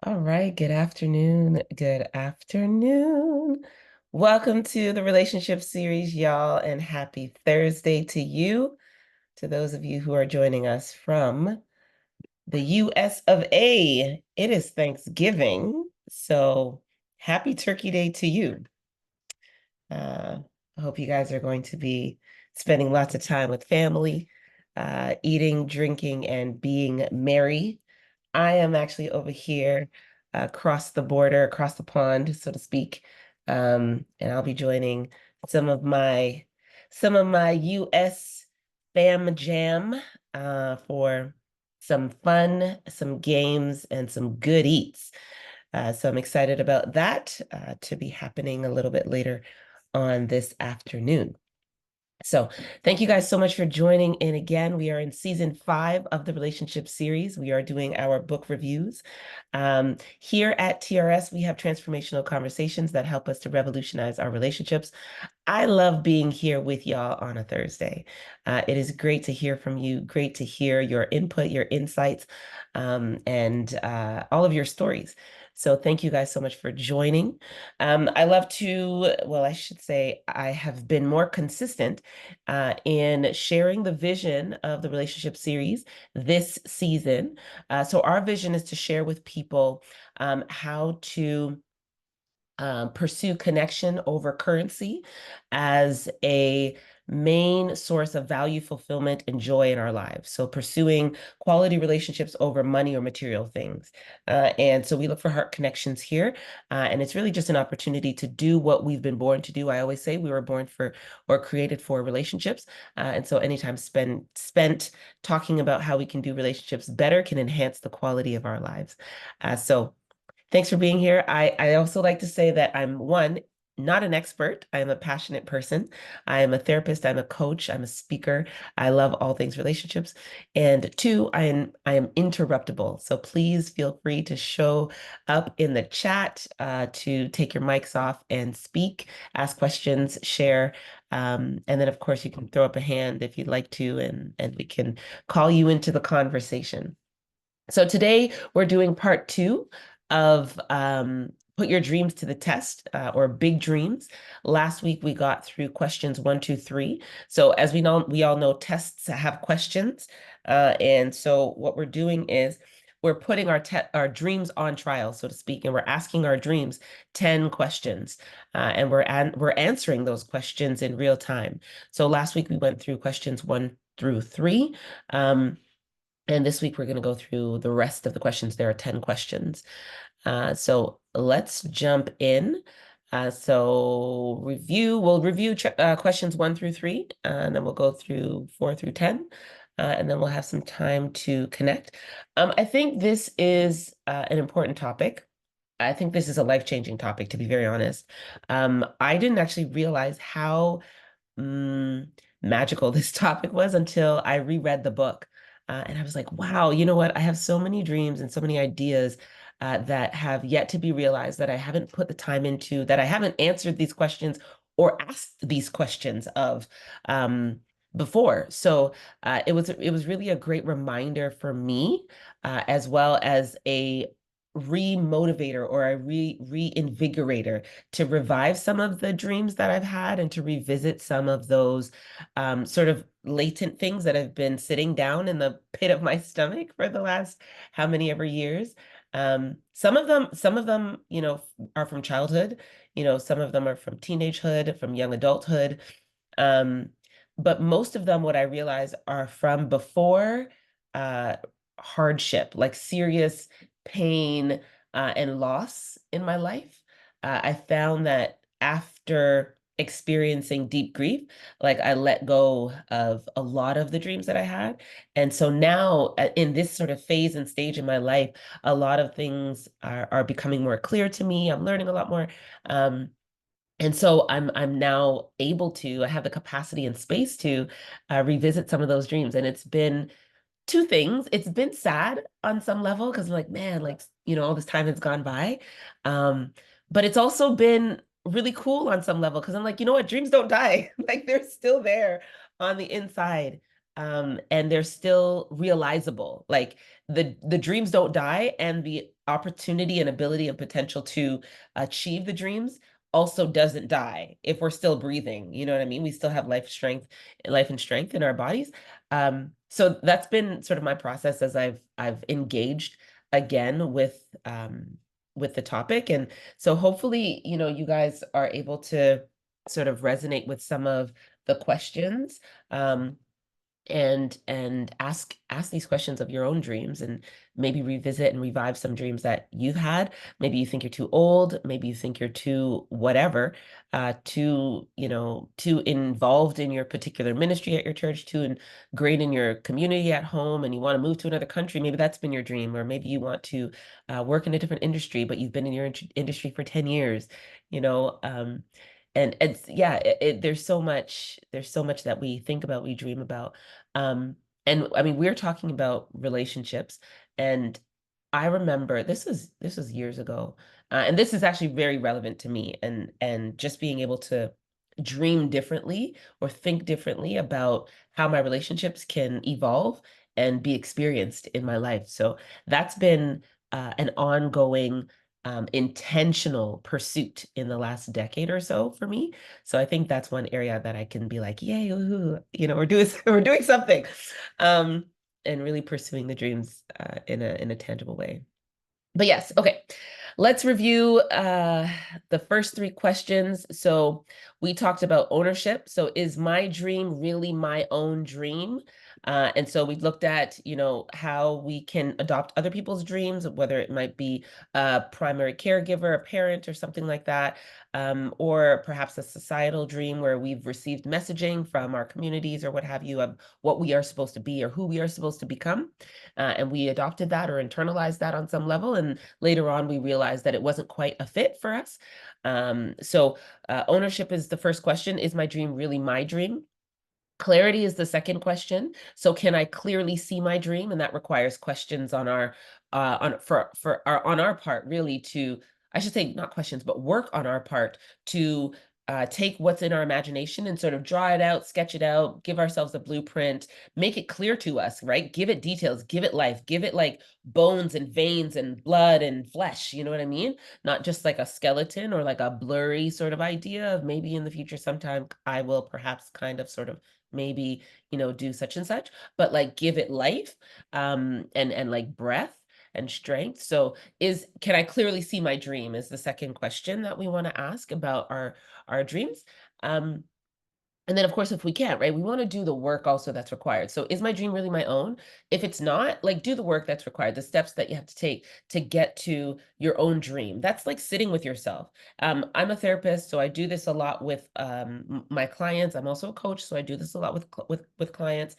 All right, good afternoon. Good afternoon. Welcome to the relationship series, y'all, and happy Thursday to you, to those of you who are joining us from the US of A. It is Thanksgiving, so happy Turkey Day to you. I hope you guys are going to be spending lots of time with family, eating, drinking, and being merry. I am actually over here across the border, across the pond, so to speak. And I'll be joining some of my US fam jam for some fun, some games, and some good eats. So I'm excited about that to be happening a little bit later on this afternoon. So thank you guys so much for joining in again. We are in season 5 of the relationship series. We are doing our book reviews. Here at TRS, we have transformational conversations that help us to revolutionize our relationships. I love being here with y'all on a Thursday. It is great to hear from you, great to hear your input, your insights, and all of your stories. So thank you guys so much for joining. I love to, well, I should say I have been more consistent in sharing the vision of the relationship series this season. So our vision is to share with people how to pursue connection over currency as a main source of value, fulfillment, and joy in our lives. So pursuing quality relationships over money or material things. And so we look for heart connections here. And it's really just an opportunity to do what we've been born to do. I always say we were born for or created for relationships. And so anytime spent talking about how we can do relationships better can enhance the quality of our lives. So thanks for being here. I also like to say that I'm one, not an expert. I am a passionate person. I am a therapist. I'm a coach. I'm a speaker. I love all things relationships. And two, I am interruptible. So please feel free to show up in the chat, to take your mics off and speak, ask questions, share. And then of course you can throw up a hand if you'd like to, and we can call you into the conversation. So today we're doing part 2 of Put Your Dreams to the Test, or Big Dreams. Last week we got through questions 1, 2, 3. So as we all know, tests have questions. And so what we're doing is we're putting our dreams on trial, so to speak, and we're asking our dreams 10 questions. And we're answering those questions in real time. So last week we went through questions 1 through 3. And this week we're going to go through the rest of the questions. There are 10 questions. So let's jump in. We'll review questions 1 through 3, and then we'll go through 4 through 10, and then we'll have some time to connect. I think this is an important topic. I think this is a life-changing topic, to be very honest. I didn't actually realize how mm, magical this topic was until I reread the book. And I was like, wow, you know what? I have so many dreams and so many ideas that have yet to be realized, that I haven't put the time into, that I haven't answered these questions or asked these questions of before. So it was really a great reminder for me, as well as a re-motivator or a reinvigorator to revive some of the dreams that I've had and to revisit some of those sort of latent things that have been sitting down in the pit of my stomach for the last how many ever years. Some of them, are from childhood. Some of them are from teenagehood, from young adulthood. Um, but most of them, what I realize, are from before uh, hardship, like serious pain and loss in my life. I found that after experiencing deep grief, like I let go of a lot of the dreams that I had. And so now, in this sort of phase and stage in my life, a lot of things are becoming more clear to me. I'm learning a lot more. And so I'm now able to, I have the capacity and space to revisit some of those dreams. And it's been two things. It's been sad on some level because I'm like, man, like, all this time has gone by. But it's also been really cool on some level because I'm like, you know what? Dreams don't die. Like they're still there on the inside. And they're still realizable. Like the dreams don't die and the opportunity and ability and potential to achieve the dreams also doesn't die if we're still breathing. You know what I mean? We still have life and strength in our bodies. So that's been sort of my process as I've engaged again with the topic. And so hopefully, you guys are able to sort of resonate with some of the questions. And ask these questions of your own dreams, and maybe revisit and revive some dreams that you've had. Maybe you think you're too old, maybe you think you're too whatever, too involved in your particular ministry at your church, too ingrained in your community at home, and you want to move to another country. Maybe that's been your dream. Or maybe you want to work in a different industry, but you've been in your industry for 10 years, you know and it's yeah, there's so much that we think about, we dream about. And I mean, we're talking about relationships, and I remember this was years ago, and this is actually very relevant to me, and just being able to dream differently or think differently about how my relationships can evolve and be experienced in my life. So that's been an ongoing, intentional pursuit in the last decade or so for me. So I think that's one area that I can be like, yay, woohoo, we're doing we're doing something, um, and really pursuing the dreams in a tangible way. But yes, okay. Let's review the first three questions. So we talked about ownership. So is my dream really my own dream? And so we looked at, how we can adopt other people's dreams, whether it might be a primary caregiver, a parent, or something like that, or perhaps a societal dream where we've received messaging from our communities or what have you of what we are supposed to be or who we are supposed to become. And we adopted that or internalized that on some level. And later on, we realized that it wasn't quite a fit for us. So ownership is the first question. Is my dream really my dream? Clarity is the second question. So can I clearly see my dream? And that requires questions on our on our part, really, to, I should say, not questions, but work on our part to take what's in our imagination and sort of draw it out, sketch it out, give ourselves a blueprint, make it clear to us, right? Give it details, give it life, give it like bones and veins and blood and flesh. You know what I mean? Not just like a skeleton or like a blurry sort of idea of maybe in the future sometime I will perhaps kind of sort of maybe, do such and such, but like give it life, and like breath and strength. So can I clearly see my dream is the second question that we want to ask about our dreams. And then, of course, if we can't, right, we want to do the work also that's required. So is my dream really my own? If it's not, like, do the work that's required, the steps that you have to take to get to your own dream. That's like sitting with yourself. I'm a therapist, so I do this a lot with my clients. I'm also a coach, so I do this a lot with clients.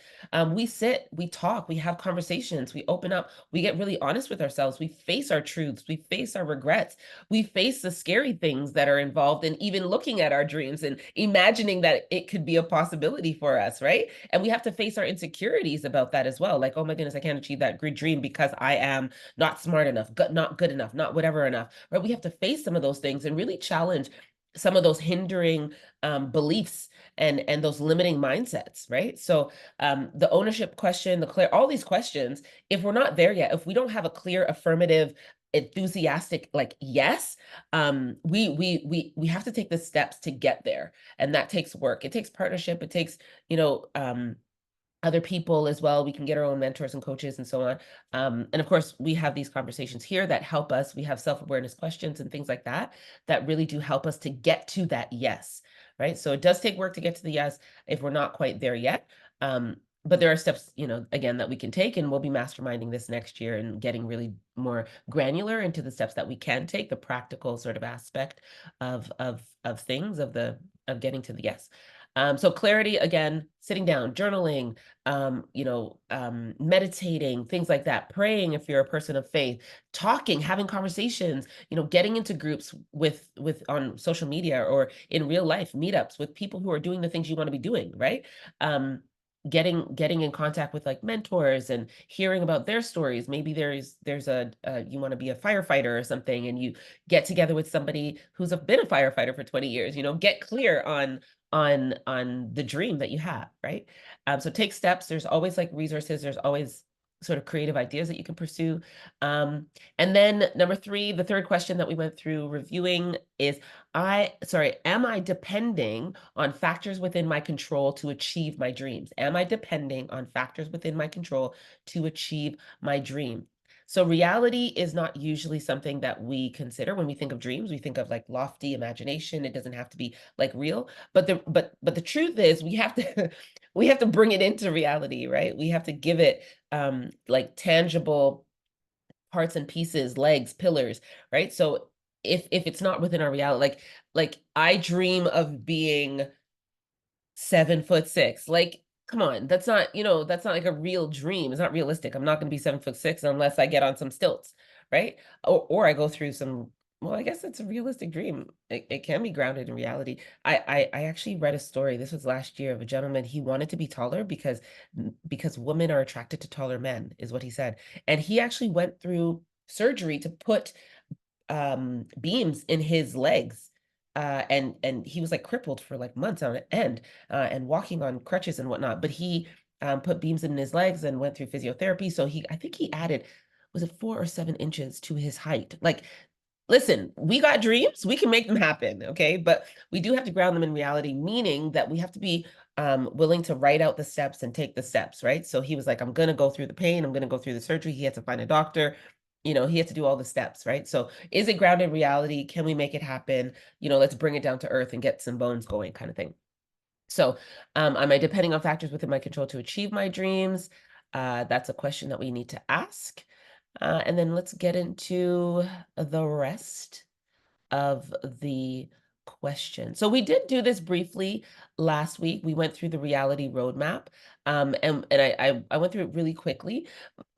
We sit, we talk, we have conversations, we open up, we get really honest with ourselves. We face our truths, we face our regrets, we face the scary things that are involved in even looking at our dreams and imagining that it could be a possibility for us, right? And we have to face our insecurities about that as well. Like, oh my goodness, I can't achieve that dream because I am not smart enough, not good enough, not whatever enough, right? We have to face some of those things and really challenge some of those hindering beliefs and those limiting mindsets, right? So the ownership question, the clear, all these questions, if we're not there yet, if we don't have a clear affirmative enthusiastic like yes, we have to take the steps to get there, and that takes work, it takes partnership, it takes other people as well. We can get our own mentors and coaches and so on. And of course, we have these conversations here that help us. We have self-awareness questions and things like that that really do help us to get to that yes, right? So it does take work to get to the yes if we're not quite there yet. But there are steps, again, that we can take, and we'll be masterminding this next year and getting really more granular into the steps that we can take, the practical sort of aspect of things, of getting to the yes. So clarity, again, sitting down, journaling, meditating, things like that, praying if you're a person of faith, talking, having conversations, getting into groups with on social media or in real life meetups with people who are doing the things you want to be doing, right? Getting in contact with like mentors and hearing about their stories. Maybe there's a you want to be a firefighter or something, and you get together with somebody who's been a firefighter for 20 years, get clear on the dream that you have, right? So take steps. There's always like resources, there's always sort of creative ideas that you can pursue. And then number three, the third question that we went through reviewing is, am I depending on factors within my control to achieve my dreams? Am I depending on factors within my control to achieve my dream? So reality is not usually something that we consider when we think of dreams. We think of like lofty imagination. It doesn't have to be like real. But the truth is we have to we have to bring it into reality, right? We have to give it like tangible parts and pieces, legs, pillars, right? So if it's not within our reality, like I dream of being 7'6". Like, come on, that's not like a real dream. It's not realistic. I'm not going to be 7'6" unless I get on some stilts, right? Or I go through some. Well, I guess it's a realistic dream. It can be grounded in reality. I actually read a story. This was last year of a gentleman. He wanted to be taller because women are attracted to taller men, is what he said. And he actually went through surgery to put beams in his legs. And he was like crippled for like months on end, and walking on crutches and whatnot. But he put beams in his legs and went through physiotherapy. So I think he added, was it 4 or 7 inches to his height? Like, listen, we got dreams, we can make them happen, okay? But we do have to ground them in reality, meaning that we have to be willing to write out the steps and take the steps, right? So he was like, I'm gonna go through the pain, I'm gonna go through the surgery. He had to find a doctor. He had to do all the steps, right? So is it grounded in reality? Can we make it happen? Let's bring it down to earth and get some bones going, kind of thing. So am I depending on factors within my control to achieve my dreams? That's a question that we need to ask. And then let's get into the rest of the question. So we did do this briefly last week. We went through the reality roadmap, and I went through it really quickly.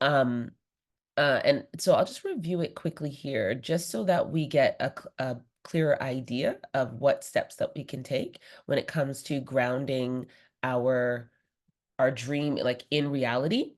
And so I'll just review it quickly here, just so that we get a clearer idea of what steps that we can take when it comes to grounding our dream like in reality.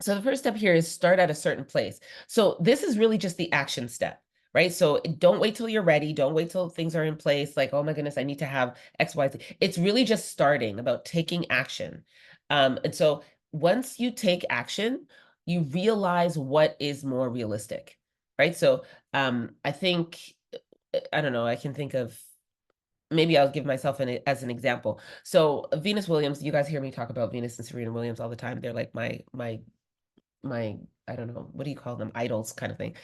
So the first step here is start at a certain place. So this is really just the action step, right? So don't wait till you're ready. Don't wait till things are in place. Like, oh my goodness, I need to have X, Y, Z. It's really just starting, about taking action. And so once you take action, you realize what is more realistic, right? So I think, I don't know, I can think of, maybe I'll give myself as an example. So Venus Williams, you guys hear me talk about Venus and Serena Williams all the time. They're like my I don't know, what do you call them, idols kind of thing.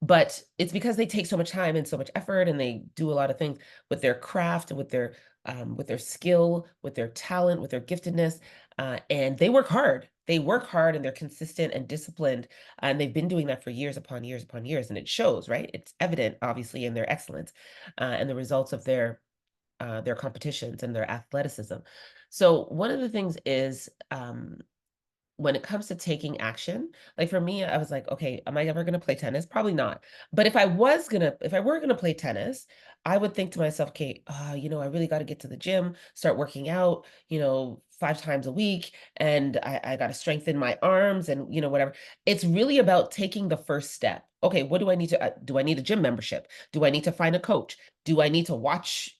But it's because they take so much time and so much effort, and they do a lot of things with their craft and with their skill, with their talent, with their giftedness, and they work hard. They work hard and they're consistent and disciplined, and they've been doing that for years upon years upon years, and it shows, right? It's evident, obviously, in their excellence, and the results of their competitions and their athleticism. So one of the things is, when it comes to taking action, like for me, I was like, okay, am I ever going to play tennis? Probably not. But if I were going to play tennis, I would think to myself, okay, I really got to get to the gym, start working out, 5 times a week. And I got to strengthen my arms and, whatever. It's really about taking the first step. Okay, what do I need to, do I need a gym membership? Do I need to find a coach? Do I need to watch,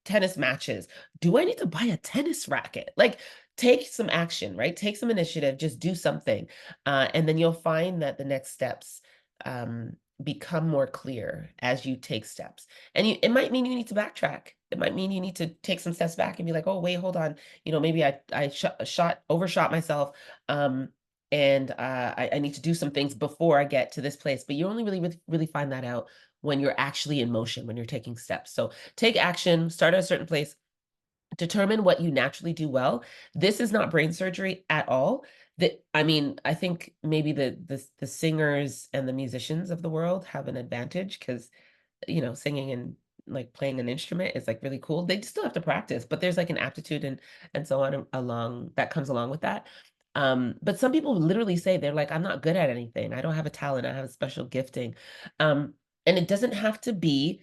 tennis matches? Do I need to buy a tennis racket? Like, take some action, right? Take some initiative, just do something. And then you'll find that the next steps become more clear as you take steps. And it might mean you need to backtrack. It might mean you need to take some steps back and be like, oh, wait, hold on. Maybe I overshot myself. And I need to do some things before I get to this place. But you only really find that out when you're actually in motion, when you're taking steps. So take action, start at a certain place, determine what you naturally do well. This is not brain surgery at all. I think maybe the singers and the musicians of the world have an advantage because, singing and like playing an instrument is like really cool. They still have to practice, but there's like an aptitude and so on along that comes along with that. But some people literally say they're like, I'm not good at anything. I don't have a talent. I have a special gifting. And it doesn't have to be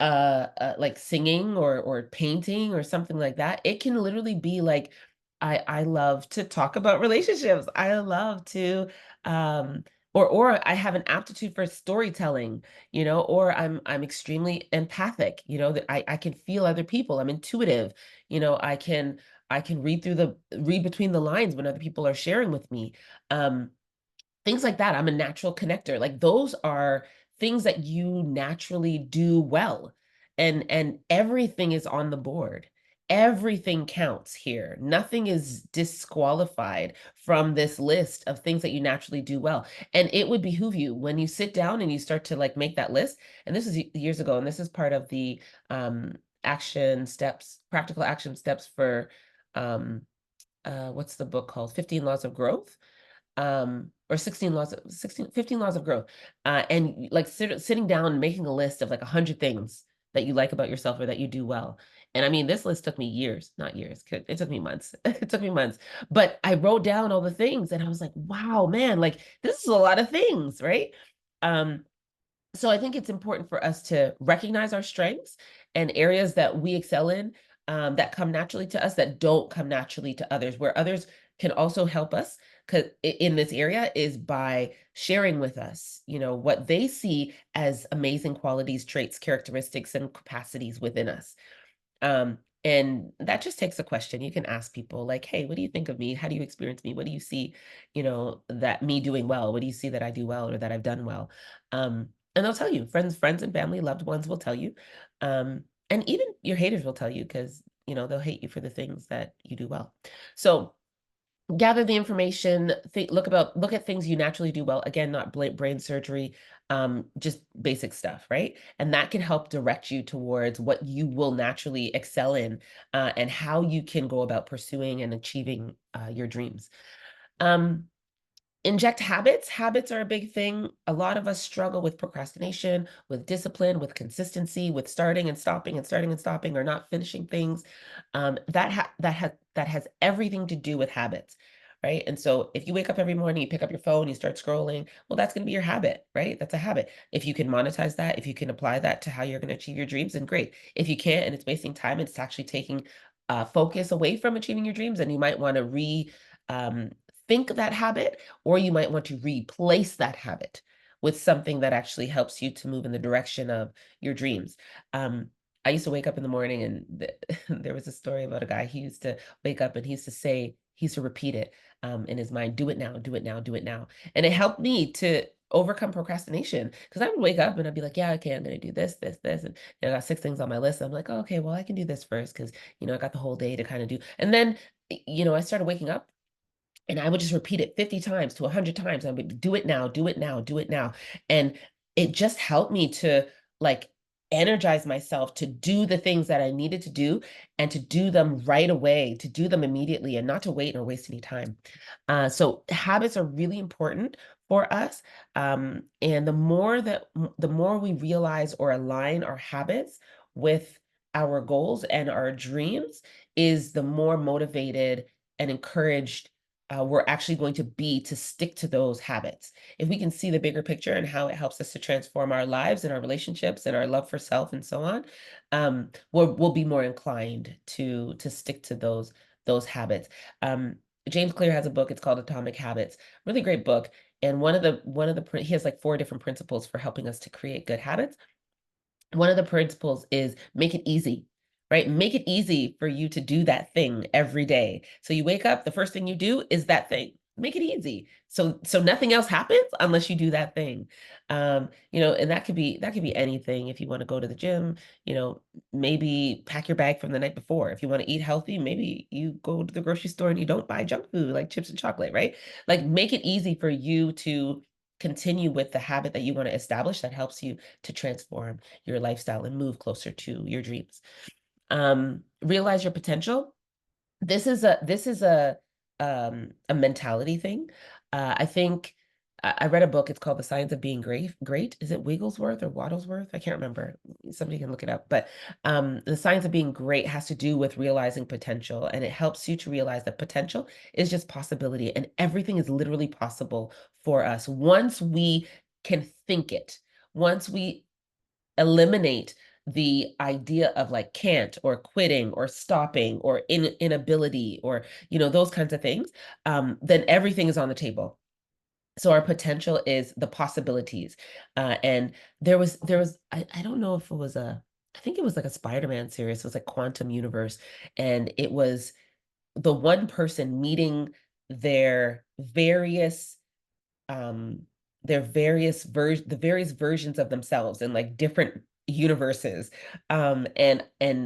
like singing or painting or something like that. It can literally be like, I love to talk about relationships. I love to or I have an aptitude for storytelling, or I'm extremely empathic, that I can feel other people. I'm intuitive, I can I can read between the lines when other people are sharing with me. Um, Things like that. I'm a natural connector. Like those are things that you naturally do well. And everything is on the board. Everything counts here. Nothing is disqualified from this list of things that you naturally do well. And it would behoove you when you sit down and you start to like make that list. And this is years ago, and this is part of the action steps, practical action steps for what's the book called? 15 Laws of Growth, or 15 laws of growth, and like sitting down and making a list of like 100 things that you like about yourself or that you do well. And I mean, this list took me years, not years, it took me months. It took me months, but I wrote down all the things and I was like, wow, man, like this is a lot of things, right? um so I think it's important for us to recognize our strengths and areas that we excel in, that come naturally to us, that don't come naturally to others, where others can also help us in this area is by sharing with us, what they see as amazing qualities, traits, characteristics, and capacities within us. And that just takes a question. You can ask people like, hey, what do you think of me? How do you experience me? What do you see, that me doing well? What do you see that I do well or that I've done well? And they'll tell you, friends and family, loved ones will tell you. And even your haters will tell you because, they'll hate you for the things that you do well. So gather the information, look at things you naturally do well. Again, not brain surgery, just basic stuff, right? And that can help direct you towards what you will naturally excel in, and how you can go about pursuing and achieving your dreams. Um, Inject habits. Habits are a big thing. A lot of us struggle with procrastination, with discipline, with consistency, with starting and stopping and starting and stopping, or not finishing things. That has everything to do with habits, right? And so if you wake up every morning, you pick up your phone, you start scrolling, well, that's going to be your habit, right? That's a habit. If you can monetize that, if you can apply that to how you're going to achieve your dreams, then great. If you can't, and it's wasting time, it's actually taking focus away from achieving your dreams, and you might want to um, think that habit, or you might want to replace that habit with something that actually helps you to move in the direction of your dreams. I used to wake up in the morning and there was a story about a guy. He used to wake up and he used to repeat it in his mind, do it now, do it now, do it now. And it helped me to overcome procrastination because I would wake up and I'd be like, yeah, okay, I'm going to do this, this, this. And I got 6 things on my list. I'm like, oh, okay, well, I can do this first because, I got the whole day to kind of do. And then, I started waking up and I would just repeat it 50 times to 100 times. I would do it now, do it now, do it now. And it just helped me to like energize myself to do the things that I needed to do and to do them right away, to do them immediately and not to wait or waste any time. So habits are really important for us. And the more we realize or align our habits with our goals and our dreams, is the more motivated and encouraged we're actually going to be to stick to those habits. If we can see the bigger picture and how it helps us to transform our lives and our relationships and our love for self and so on, we'll be more inclined to stick to those habits. Um, James Clear has a book. It's called Atomic Habits. Really great book. And he has like 4 different principles for helping us to create good habits. One of the principles is make it easy, right? Make it easy for you to do that thing every day. So you wake up, the first thing you do is that thing. Make it easy. So nothing else happens unless you do that thing. And that could be anything. If you want to go to the gym, maybe pack your bag from the night before. If you want to eat healthy, maybe you go to the grocery store and you don't buy junk food like chips and chocolate, right? Like make it easy for you to continue with the habit that you want to establish that helps you to transform your lifestyle and move closer to your dreams. Realize your potential. This is a mentality thing. I think I read a book. It's called The Science of Being Great. Great. Is it Wigglesworth or Waddlesworth? I can't remember. Somebody can look it up. But the science of being great has to do with realizing potential, and it helps you to realize that potential is just possibility, and everything is literally possible for us once we can think it. Once we eliminate the idea of like can't or quitting or stopping or inability or those kinds of things, then everything is on the table. So our potential is the possibilities. And I don't know if it was I think it was like a Spider-Man series. It was like Quantum Universe, and it was the one person meeting their various um the various versions of themselves in like different universes, and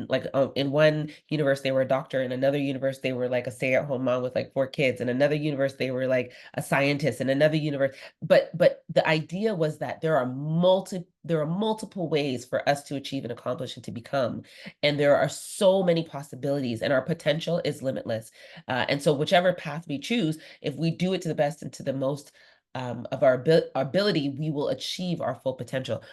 like in one universe they were a doctor, in another universe they were like a stay-at-home mom with like 4 kids, in another universe they were like a scientist, in another universe. But the idea was that there are multiple ways for us to achieve and accomplish and to become, and there are so many possibilities, and our potential is limitless. And so whichever path we choose, if we do it to the best and to the most of our ability, we will achieve our full potential.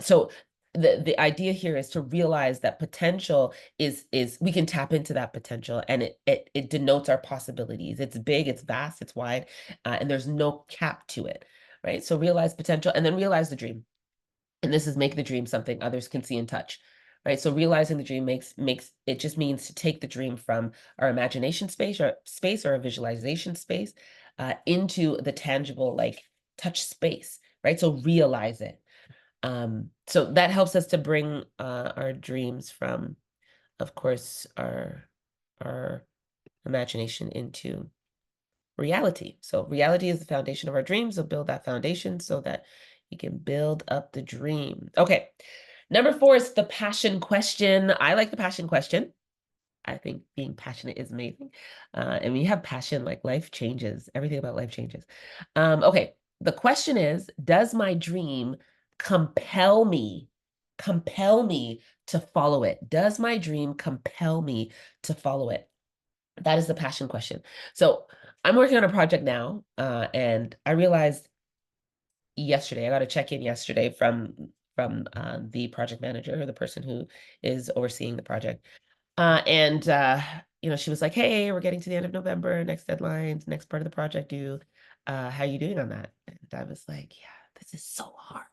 So the idea here is to realize that potential is we can tap into that potential, and it denotes our possibilities. It's big, it's vast, it's wide, and there's no cap to it, right? So realize potential and then realize the dream. And this is make the dream something others can see and touch, right? So realizing the dream makes it just means to take the dream from our imagination space or a visualization space, into the tangible, like touch space, right? So realize it. So that helps us to bring our dreams from, of course, our imagination into reality. So reality is the foundation of our dreams. So build that foundation so that you can build up the dream. Okay. Number 4 is the passion question. I like the passion question. I think being passionate is amazing. And when you have passion, like life changes. Everything about life changes. Okay. The question is, does my dream compel me to follow it? Does my dream compel me to follow it? That is the passion question. So I'm working on a project now, and I realized yesterday, I got a check-in yesterday from the project manager, or the person who is overseeing the project. And she was like, "Hey, we're getting to the end of November, next deadlines, next part of the project due. How are you doing on that?" And I was like, "Yeah, this is so hard.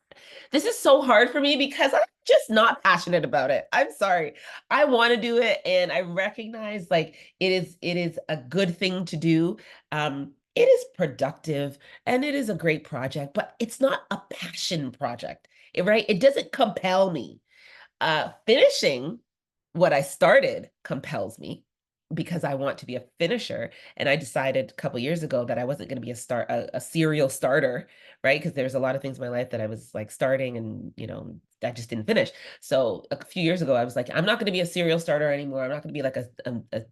This is so hard for me because I'm just not passionate about it. I'm sorry. I want to do it, and I recognize like it is a good thing to do. It is productive and it is a great project, but it's not a passion project, right? It doesn't compel me. Finishing what I started compels me because I want to be a finisher. And I decided a couple years ago that I wasn't going to be a serial starter, right? Because there's a lot of things in my life that I was like starting and, I just didn't finish. So a few years ago, I was like, I'm not going to be a serial starter anymore. I'm not going to be like a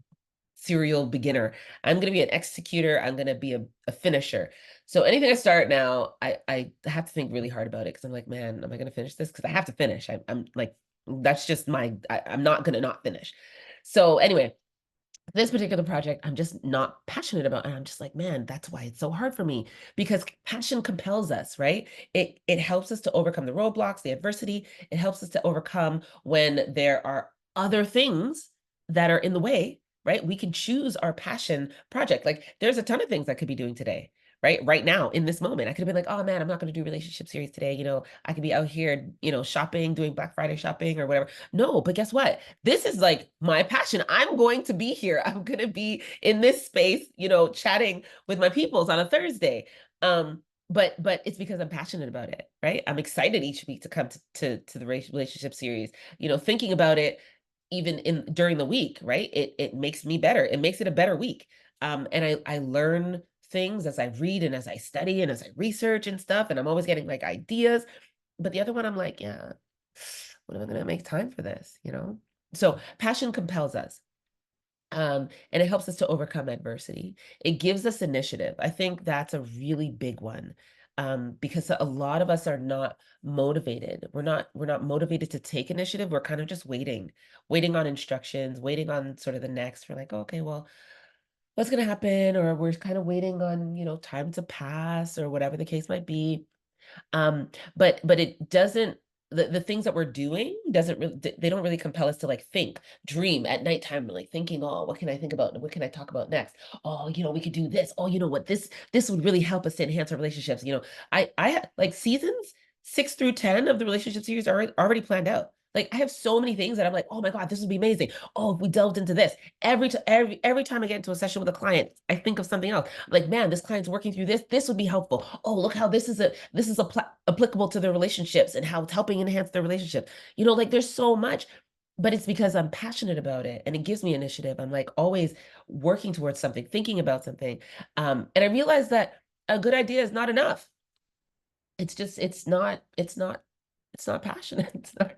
serial beginner. I'm going to be an executor. I'm going to be a finisher. So anything I start now, I have to think really hard about it because I'm like, man, am I going to finish this? Because I have to finish. I'm like, that's just I'm not going to not finish. So anyway, this particular project I'm just not passionate about, and I'm just like, man, that's why it's so hard for me, because passion compels us, right? It helps us to overcome the roadblocks, the adversity. It helps us to overcome when there are other things that are in the way, right? We can choose our passion project. Like there's a ton of things I could be doing today, right now in this moment. I could have been like, oh man, I'm not going to do relationship series today. I could be out here, shopping, doing Black Friday shopping or whatever. No, but guess what? This is like my passion. I'm going to be here. I'm going to be in this space, chatting with my peoples on a Thursday. But it's because I'm passionate about it, right? I'm excited each week to come to the relationship series, thinking about it even during the week, right? It makes me better. It makes it a better week. And I learn things as I read and as I study and as I research and stuff, and I'm always getting like ideas. But the other one, I'm like, yeah, when am I going to make time for this? So passion compels us. And it helps us to overcome adversity. It gives us initiative. I think that's a really big one. Because a lot of us are not motivated. We're not motivated to take initiative. We're kind of just waiting on instructions, waiting on sort of the next. We're like, okay, well, what's going to happen? Or we're kind of waiting on, time to pass or whatever the case might be. But it doesn't, the things that we're doing doesn't really, they don't really compel us to like think, dream at nighttime, like thinking, oh, what can I think about? What can I talk about next? Oh, we could do this. Oh, you know what? This would really help us to enhance our relationships. I have like seasons 6 through 10 of the relationship series are already planned out. Like I have so many things that I'm like, oh my God, this would be amazing. Oh, if we delved into this. Every time I get into a session with a client, I think of something else. I'm like, man, this client's working through this. This would be helpful. Oh, look how this is applicable to their relationships and how it's helping enhance their relationship. Like there's so much, but it's because I'm passionate about it and it gives me initiative. I'm like always working towards something, thinking about something. And I realized that a good idea is not enough. It's just, it's not passionate. It's not,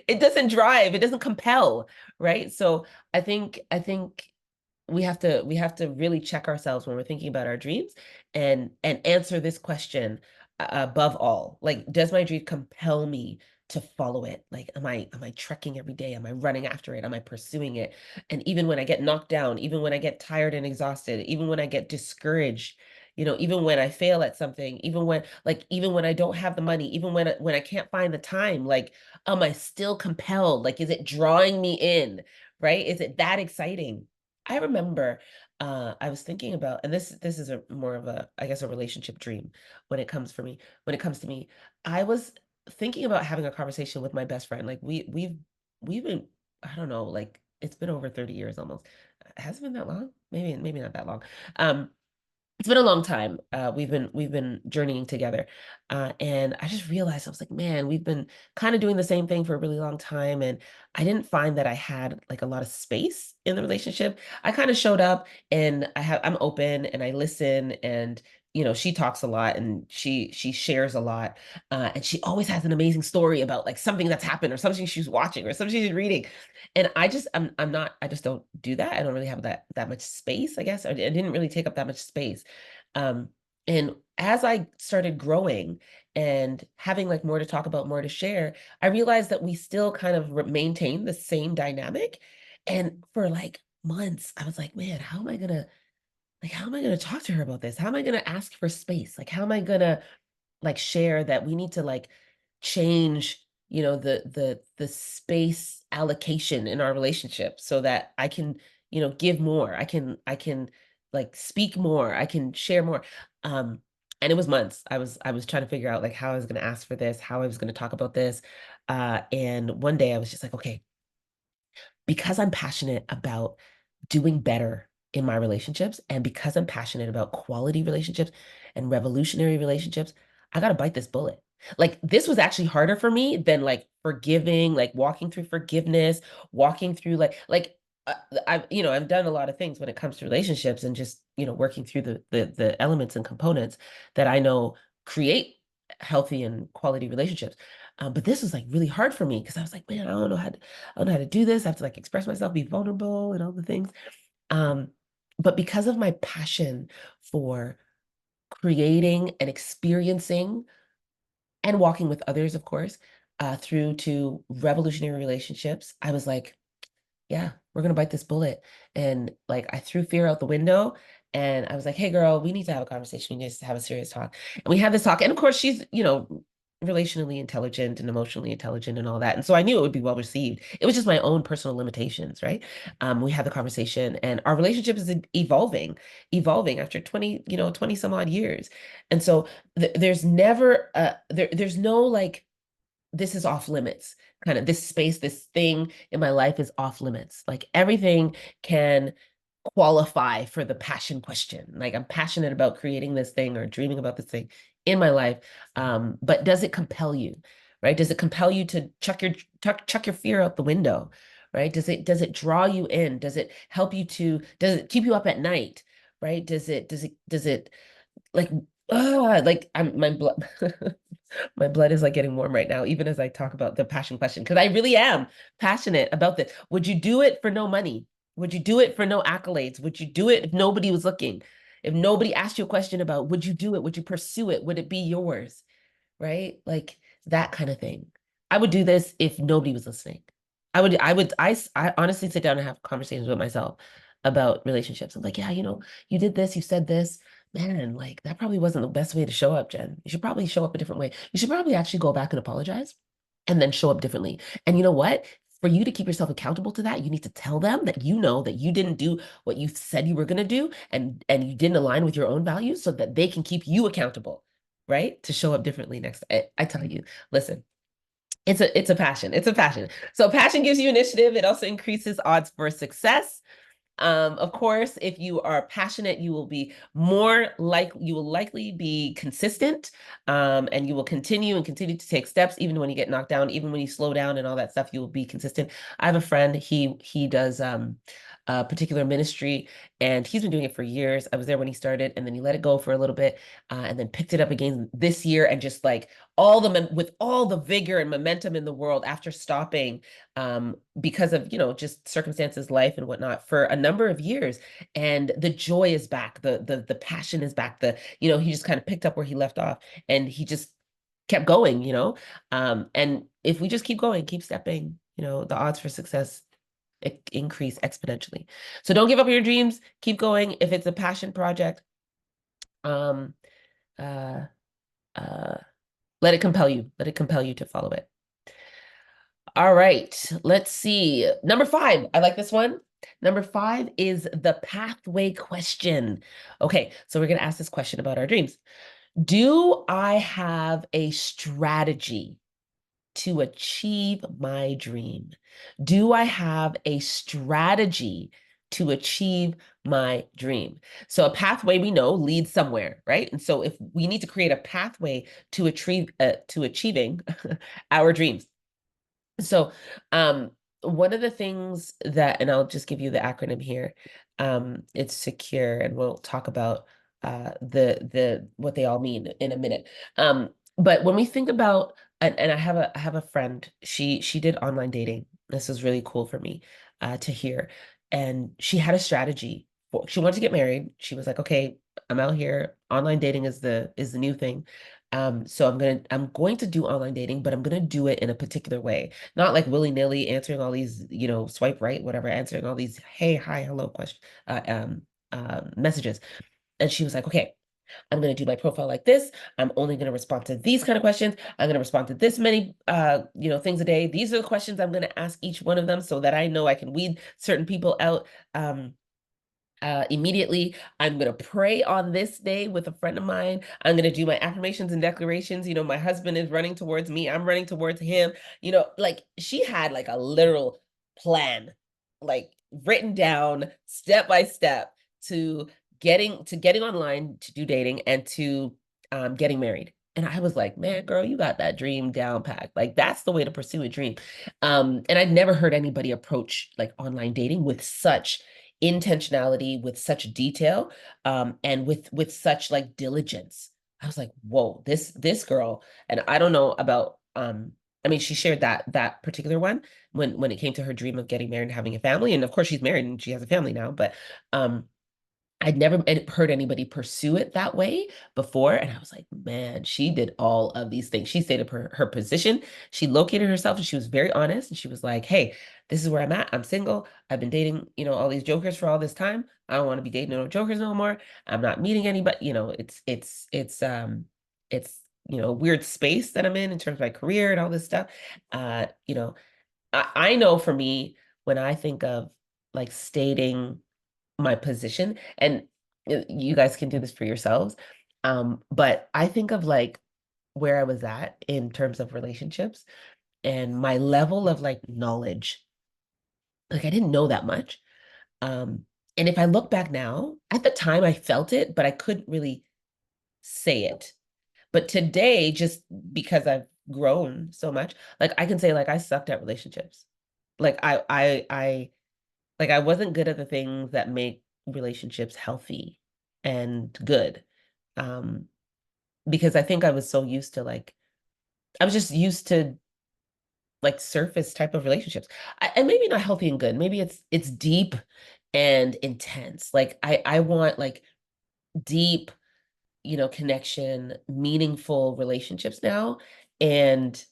it doesn't drive, it doesn't compel, right? So I think we have to really check ourselves when we're thinking about our dreams and answer this question above all. Like, does my dream compel me to follow it? Like, am I trekking every day? Am I running after it? Am I pursuing it? And even when I get knocked down, even when I get tired and exhausted, even when I get discouraged, even when I fail at something, even when I don't have the money, even when I can't find the time, like, am I still compelled? Like, is it drawing me in? Right? Is it that exciting? I remember I was thinking about, and this is a more of a, I guess, a relationship dream when it comes for me, when it comes to me. I was thinking about having a conversation with my best friend. Like we've been, I don't know, like it's been over 30 years almost. Has it been that long? Maybe not that long. Um, it's been a long time. We've been journeying together, and I just realized I was like, man, we've been kind of doing the same thing for a really long time, and I didn't find that I had like a lot of space in the relationship. I kind of showed up, and I'm open, and I listen, and she talks a lot, and she shares a lot, and she always has an amazing story about like something that's happened or something she's watching or something she's reading, and I'm not, I just don't do that. I don't really have that much space, I guess. I didn't really take up that much space. Um, and as I started growing and having like more to talk about, more to share, I realized that we still kind of maintain the same dynamic. And for like months, I was like, man, how am I gonna talk to her about this? How am I gonna ask for space? Like, how am I gonna like share that we need to like change the space allocation in our relationship so that I can give more, I can like speak more, I can share more. um and it was months. I was trying to figure out like how I was going to ask for this, how I was going to talk about this, and one day I was just like, okay, because I'm passionate about doing better in my relationships, and because I'm passionate about quality relationships and revolutionary relationships, I got to bite this bullet. Like, this was actually harder for me than like forgiving, like walking through forgiveness, walking through uh, I've done a lot of things when it comes to relationships and just, working through the elements and components that I know create healthy and quality relationships. But this was like really hard for me because I was like, man, I don't know how to do this. I have to like express myself, be vulnerable and all the things. Um, but because of my passion for creating and experiencing and walking with others, of course, through to revolutionary relationships, I was like, yeah, we're gonna bite this bullet. And like I threw fear out the window and I was like, hey girl, we need to have a conversation. We need to have a serious talk. And we had this talk. And of course, she's, relationally intelligent and emotionally intelligent and all that. And so I knew it would be well received. It was just my own personal limitations, right? We had the conversation and our relationship is evolving after 20 some odd years. And so there's never there's no like this is off limits. Kind of this space, this thing in my life is off limits. Like everything can qualify for the passion question. Like I'm passionate about creating this thing or dreaming about this thing in my life. But does it compel you? Right? Does it compel you to chuck your fear out the window? Right? Does it draw you in? Does it keep you up at night? Right? Does it like I'm my blood my blood is like getting warm right now, even as I talk about the passion question, because I really am passionate about this. Would you do it for no money? Would you do it for no accolades? Would you do it if nobody was looking? If nobody asked you a question about, would you do it? Would you pursue it? Would it be yours? Right? Like that kind of thing. I would do this if nobody was listening. I honestly sit down and have conversations with myself about relationships. I'm like, yeah, you did this, you said this, man, like that probably wasn't the best way to show up, Jen. You should probably show up a different way. You should probably actually go back and apologize and then show up differently. And you know what? For you to keep yourself accountable to that, you need to tell them that you know that you didn't do what you said you were going to do and you didn't align with your own values so that they can keep you accountable, right? To show up differently next. I tell you, listen, it's a passion. It's a passion. So passion gives you initiative. It also increases odds for success. Of course, if you are passionate, you will likely be consistent, and you will continue to take steps, even when you get knocked down, even when you slow down and all that stuff, you will be consistent. I have a friend, he does a particular ministry, and he's been doing it for years. I was there when he started, and then he let it go for a little bit, and then picked it up again this year, and just like with all the vigor and momentum in the world after stopping because of, just circumstances, life and whatnot for a number of years. And the joy is back, the passion is back. He just kind of picked up where he left off, and he just kept going. And if we just keep going, keep stepping, the odds for success increase exponentially. So don't give up your dreams. Keep going. If it's a passion project, um, uh, uh, let it compel you. Let it compel you to follow it. All right, let's see. Number 5, I like this one. Number 5 is the pathway question. Okay, so we're going to ask this question about our dreams. Do I have a strategy to achieve my dream? Do I have a strategy to achieve my dream? So a pathway, we know, leads somewhere, right? And so if we need to create a pathway to achieving our dreams. So one of the things that, and I'll just give you the acronym here, it's secure, and we'll talk about the what they all mean in a minute. But when we think about, and I have a friend, she did online dating. This is really cool for me to hear. And she had a strategy. She wanted to get married. She was like, okay, I'm out here. Online dating is the new thing. So I'm going to do online dating, but I'm gonna do it in a particular way, not like willy-nilly answering all these, swipe right, whatever, answering all these hey, hi, hello question messages. And she was like, okay, I'm going to do my profile like this. I'm only going to respond to these kind of questions. I'm going to respond to this many, things a day. These are the questions I'm going to ask each one of them so that I know I can weed certain people out. Immediately. I'm going to pray on this day with a friend of mine. I'm going to do my affirmations and declarations. My husband is running towards me. I'm running towards him. Like she had like a literal plan, like written down step by step to getting online to do dating and to getting married. And I was like, man, girl, you got that dream down packed. Like that's the way to pursue a dream. And I'd never heard anybody approach like online dating with such intentionality, with such detail, and with such like diligence. I was like, whoa, this girl. And I don't know about I mean, she shared that particular one when it came to her dream of getting married and having a family. And of course she's married and she has a family now, but I'd never heard anybody pursue it that way before. And I was like, man, she did all of these things. She stayed up her position. She located herself and she was very honest. And she was like, hey, this is where I'm at. I'm single. I've been dating, all these jokers for all this time. I don't want to be dating no jokers no more. I'm not meeting anybody. It's weird space that I'm in terms of my career and all this stuff. I know for me, when I think of like stating my position, and you guys can do this for yourselves, but I think of like where I was at in terms of relationships and my level of like knowledge. Like I didn't know that much. um and if I look back now, at the time I felt it but I couldn't really say it. But today, just because I've grown so much, like I can say like I sucked at relationships. Like I wasn't good at the things that make relationships healthy and good. Um, because I think I was so used to like, I was just used to like surface type of relationships. And maybe not healthy and good. Maybe it's deep and intense. Like I want like deep, connection, meaningful relationships now. And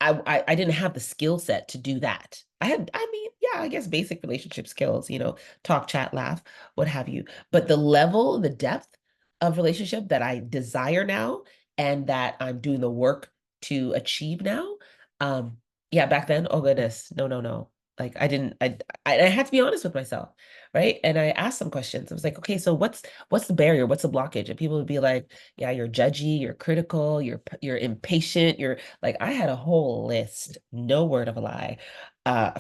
I didn't have the skill set to do that. I mean, yeah, I guess basic relationship skills, talk, chat, laugh, what have you. But the level, the depth of relationship that I desire now and that I'm doing the work to achieve now, um, yeah, back then, oh goodness, no, no, no. Like I didn't, I had to be honest with myself, right? And I asked some questions. I was like, okay, so what's the barrier? What's the blockage? And people would be like, yeah, you're judgy, you're critical, you're impatient, you're like, I had a whole list, no word of a lie,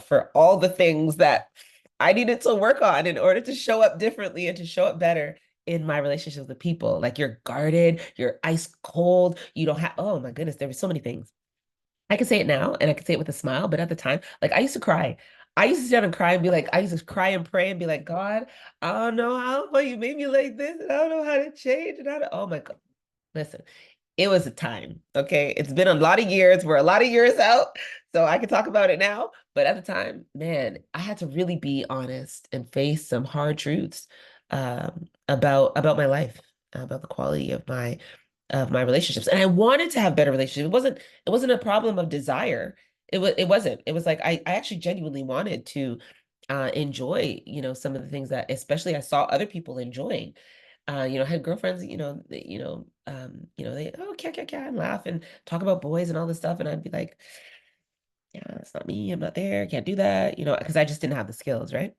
for all the things that I needed to work on in order to show up differently and to show up better in my relationships with people. Like you're guarded, you're ice cold, you don't have, oh my goodness, there were so many things. I can say it now and I can say it with a smile, but at the time, like I used to cry. I used to stand and cry and be like, I used to cry and pray and be like, God, I don't know how, but you made me like this, and I don't know how to change and how to, oh my God. Listen, it was a time, okay? It's been a lot of years. We're a lot of years out, so I can talk about it now. But at the time, man, I had to really be honest and face some hard truths about my life, about the quality of my relationships. And I wanted to have better relationships. It wasn't a problem of desire. It wasn't. It was like I actually genuinely wanted to enjoy, some of the things that especially I saw other people enjoying. Had girlfriends, they, oh, yeah, and laugh and talk about boys and all this stuff. And I'd be like, yeah, it's not me. I'm not there. Can't do that, because I just didn't have the skills, right?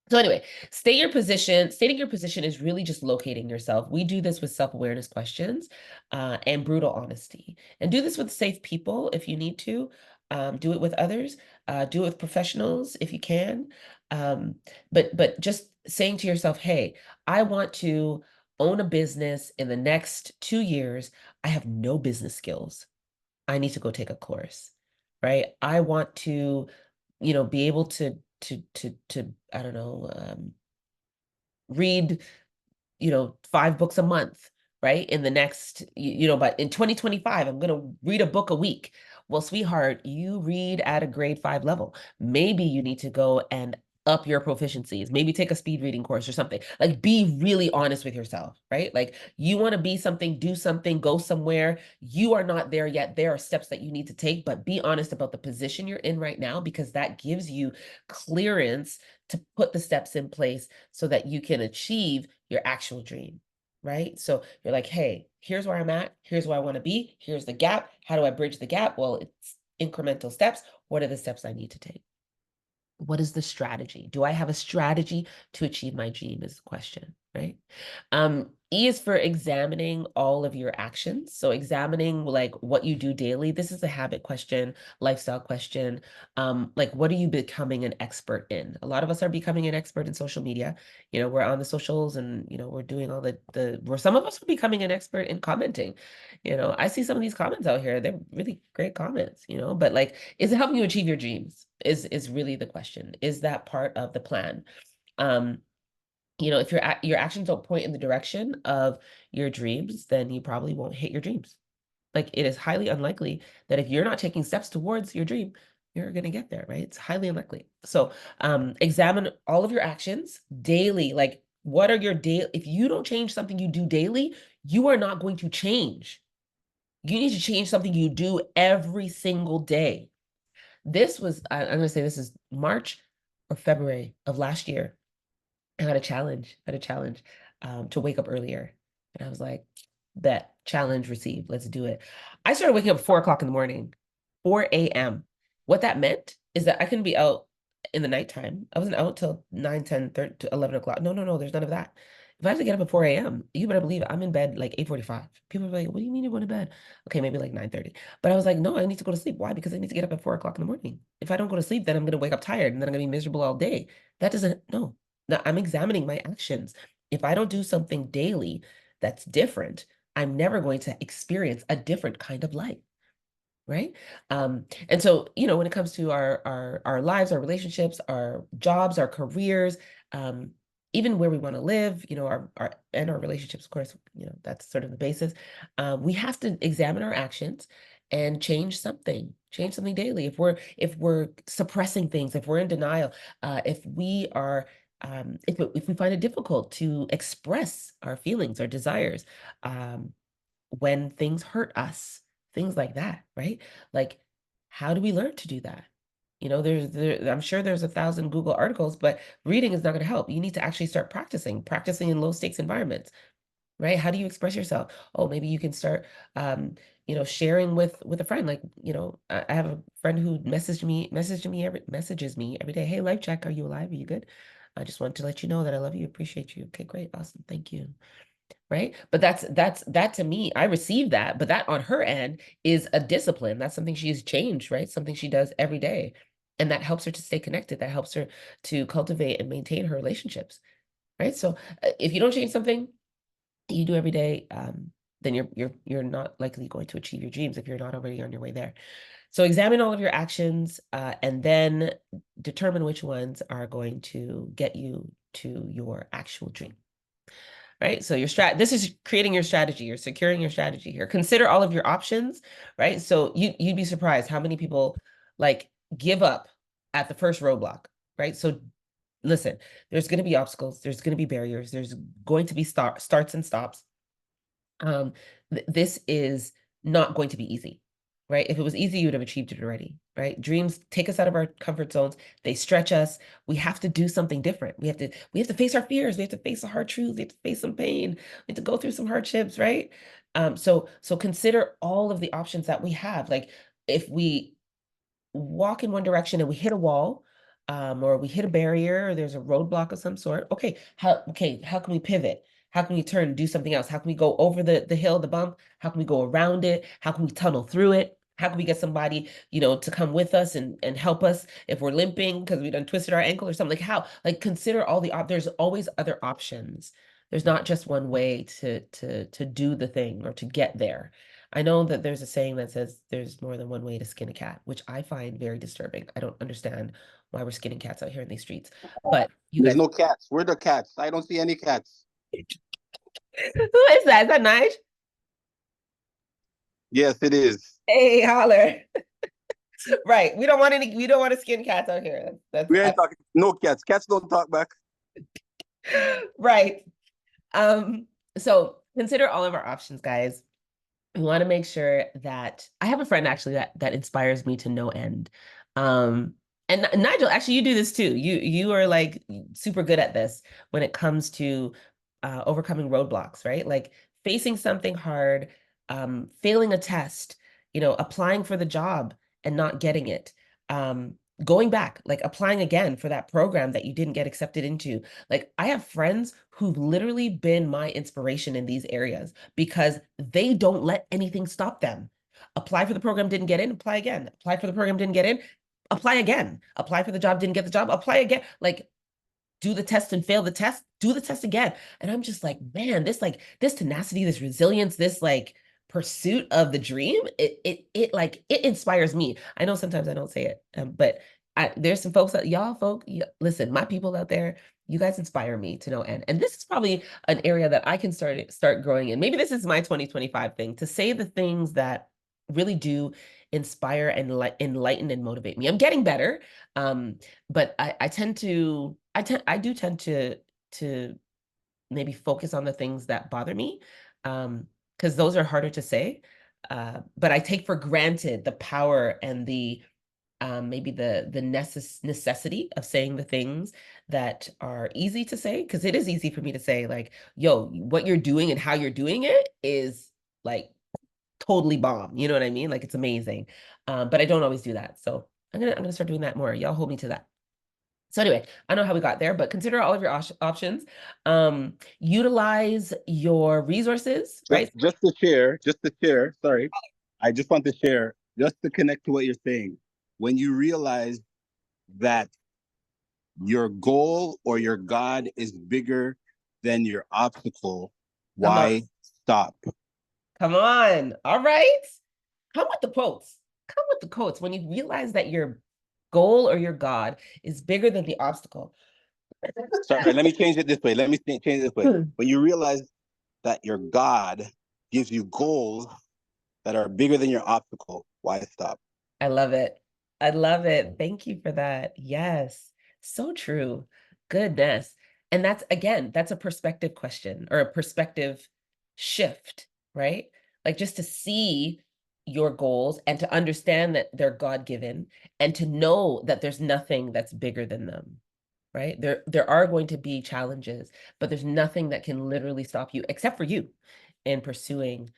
So anyway, state your position. Stating your position is really just locating yourself. We do this with self-awareness questions and brutal honesty. And do this with safe people if you need to. Do it with others. Do it with professionals if you can. Um, but just saying to yourself, hey, I want to own a business in the next 2 years. I have no business skills. I need to go take a course, right? I want to, be able to I don't know, read 5 books a month, right? In the next, but in 2025, I'm going to read a book a week. Well, sweetheart, you read at a grade 5 level. Maybe you need to go and up your proficiencies. Maybe take a speed reading course or something. Like, be really honest with yourself, right? Like, you want to be something, do something, go somewhere. You are not there yet. There are steps that you need to take, but be honest about the position you're in right now, because that gives you clearance to put the steps in place so that you can achieve your actual dream, right? So you're like, hey, here's where I'm at. Here's where I want to be. Here's the gap. How do I bridge the gap? Well, it's incremental steps. What are the steps I need to take? What is the strategy? Do I have a strategy to achieve my dream is the question, right? E is for examining all of your actions. So examining like what you do daily. This is a habit question, lifestyle question. Like, what are you becoming an expert in? A lot of us are becoming an expert in social media. We're on the socials and, we're doing all where some of us are becoming an expert in commenting. I see some of these comments out here. They're really great comments, but like, is it helping you achieve your dreams? Is really the question. Is that part of the plan? Um, if your actions don't point in the direction of your dreams, then you probably won't hit your dreams. Like, it is highly unlikely that if you're not taking steps towards your dream, you're going to get there, right? It's highly unlikely. So examine all of your actions daily. Like, what are your daily, if you don't change something you do daily, you are not going to change. You need to change something you do every single day. This was, I'm going to say this is March or February of last year. I had a challenge to wake up earlier. And I was like, bet, challenge received. Let's do it. I started waking up at 4 o'clock in the morning, 4 a.m. What that meant is that I couldn't be out in the nighttime. I wasn't out till 9, 10, 30, to 11 o'clock. No, no, no, there's none of that. If I have to get up at 4 a.m., you better believe I'm in bed like 8:45. People are like, what do you mean you're going to bed? Okay, maybe like 9:30. But I was like, no, I need to go to sleep. Why? Because I need to get up at 4 o'clock in the morning. If I don't go to sleep, then I'm going to wake up tired and then I'm going to be miserable all day. That doesn't, no. Now, I'm examining my actions. If I don't do something daily that's different, I'm never going to experience a different kind of life, right? And so, when it comes to our lives, our relationships, our jobs, our careers, even where we want to live, our relationships, of course, that's sort of the basis. We have to examine our actions and change something daily. If we're suppressing things, if we're in denial, if we are if we find it difficult to express our feelings, our desires, when things hurt us, things like that, right? Like, how do we learn to do that? I'm sure there's 1,000 Google articles, but reading is not going to help. You need to actually start practicing in low stakes environments, right? How do you express yourself? Oh, maybe you can start, sharing with a friend. Like, I have a friend who messages me every day. Hey, life check, are you alive? Are you good? I just want to let you know that I love you, appreciate you. Okay, great, awesome, thank you. Right? But that to me, I received that, but that on her end is a discipline. That's something she's changed, right? Something she does every day. And that helps her to stay connected. That helps her to cultivate and maintain her relationships, right? So if you don't change something you do every day, then you're not likely going to achieve your dreams if you're not already on your way there. So examine all of your actions, and then determine which ones are going to get you to your actual dream. Right? So this is creating your strategy. You're securing your strategy here. Consider all of your options, right? So you'd be surprised how many people like give up at the first roadblock, right? So listen, there's going to be obstacles, there's going to be barriers, there's going to be starts and stops. This is not going to be easy, right? If it was easy, you would have achieved it already, right? Dreams take us out of our comfort zones. They stretch us. We have to do something different. We have to face our fears. We have to face the hard truths. We have to face some pain. We have to go through some hardships, right? So consider all of the options that we have. Like if we walk in one direction and we hit a wall, or we hit a barrier, or there's a roadblock of some sort. Okay, how can we pivot? How can we turn, do something else? How can we go over the hill, the bump? How can we go around it? How can we tunnel through it? How can we get somebody, to come with us and help us if we're limping because we done twisted our ankle or something? Like how? Like consider all there's always other options. There's not just one way to do the thing or to get there. I know that there's a saying that says there's more than one way to skin a cat, which I find very disturbing. I don't understand why we're skinning cats out here in these streets. But you There's guys, no cats. Where are the cats? I don't see any cats. who is that? Is that Nige? Yes, it is. Hey, holler. Right. We don't want to skin cats out here. We ain't talking. No cats. Cats don't talk back. Right. So consider all of our options, guys. We want to make sure that I have a friend actually that inspires me to no end. And Nigel, actually, you do this too. You are like super good at this when it comes to overcoming roadblocks, right? Like facing something hard, failing a test, applying for the job and not getting it. Going back, like applying again for that program that you didn't get accepted into. Like I have friends who've literally been my inspiration in these areas because they don't let anything stop them. Apply for the program, didn't get in, apply again. Apply for the program, didn't get in, apply again. Apply for the job, didn't get the job, apply again. Like do the test and fail the test, do the test again. And I'm just like, man, this tenacity, this resilience, this like pursuit of the dream, it inspires me. I know sometimes I don't say it, but there's some folks that listen, my people out there, you guys inspire me to no end. And this is probably an area that I can start growing in. Maybe this is my 2025 thing, to say the things that really do inspire and enlighten and motivate me. I'm getting better. But I do tend to maybe focus on the things that bother me, because those are harder to say. But I take for granted the power and the maybe the necessity of saying the things that are easy to say, because it is easy for me to say like, yo, what you're doing and how you're doing it is like totally bomb. You know what I mean? Like it's amazing. But I don't always do that. So I'm gonna start doing that more. Y'all hold me to that. So anyway, I don't know how we got there, but consider all of your options. Utilize your resources, right? Just to share. Sorry, I just want to share, just to connect to what you're saying. When you realize that your goal or your God is bigger than your obstacle, Come on. why stop? Come on. All right. Come with the quotes. Come with the quotes. When you realize that your goal or your God is bigger than the obstacle. Sorry, let me change it this way. Change it this way. When you realize that your God gives you goals that are bigger than your obstacle, why stop? I love it. I love it. Thank you for that. Yes. So true. Goodness. And that's a perspective question or a perspective shift, right? Like just to see your goals and to understand that they're God-given and to know that there's nothing that's bigger than them, right? There are going to be challenges, but there's nothing that can literally stop you except for you in pursuing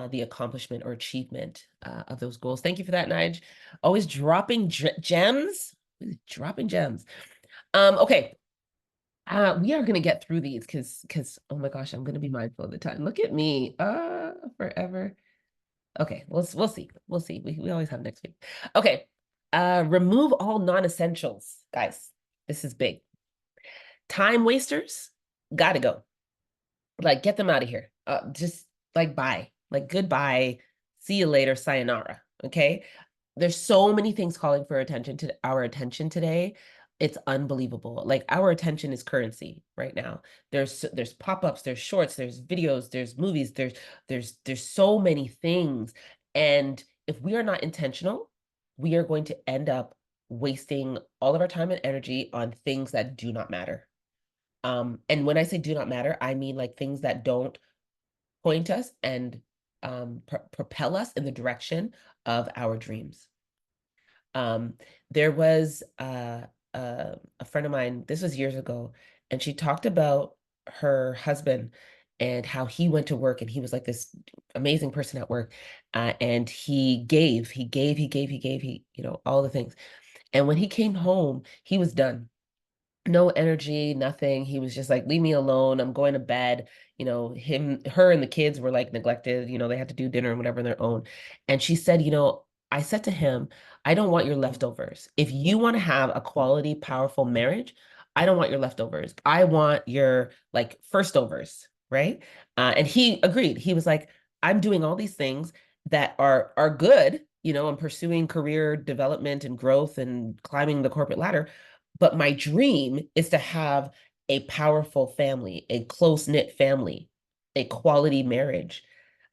the accomplishment or achievement of those goals. Thank you for that, Nige. Always dropping gems. Dropping gems. Okay. We are gonna get through these because oh my gosh, I'm gonna be mindful of the time. Look at me. Forever. Okay, we'll see. We'll see. We always have next week. Okay. Remove all non-essentials, guys. This is big. Time wasters, gotta go. Like, get them out of here. Just like bye, like goodbye, see you later, sayonara. Okay. There's so many things calling for attention to our attention today. It's unbelievable. Like our attention is currency right now. There's pop-ups, there's shorts, there's videos, there's movies, there's so many things. And if we are not intentional, we are going to end up wasting all of our time and energy on things that do not matter. And when I say do not matter, I mean like things that don't point us and propel us in the direction of our dreams. Um, there was a friend of mine, this was years ago, and she talked about her husband and how he went to work and he was like this amazing person at work. And he gave, you know, all the things. And when he came home, he was done, no energy, nothing. He was just like, leave me alone. I'm going to bed. You know, her and the kids were like neglected. You know, they had to do dinner and whatever on their own. And she said, you know, I said to him, I don't want your leftovers. If you want to have a quality, powerful marriage, I don't want your leftovers. I want your like first overs, right? And he agreed. He was like, I'm doing all these things that are good. You know, I'm pursuing career development and growth and climbing the corporate ladder, but my dream is to have a powerful family, a close-knit family, a quality marriage.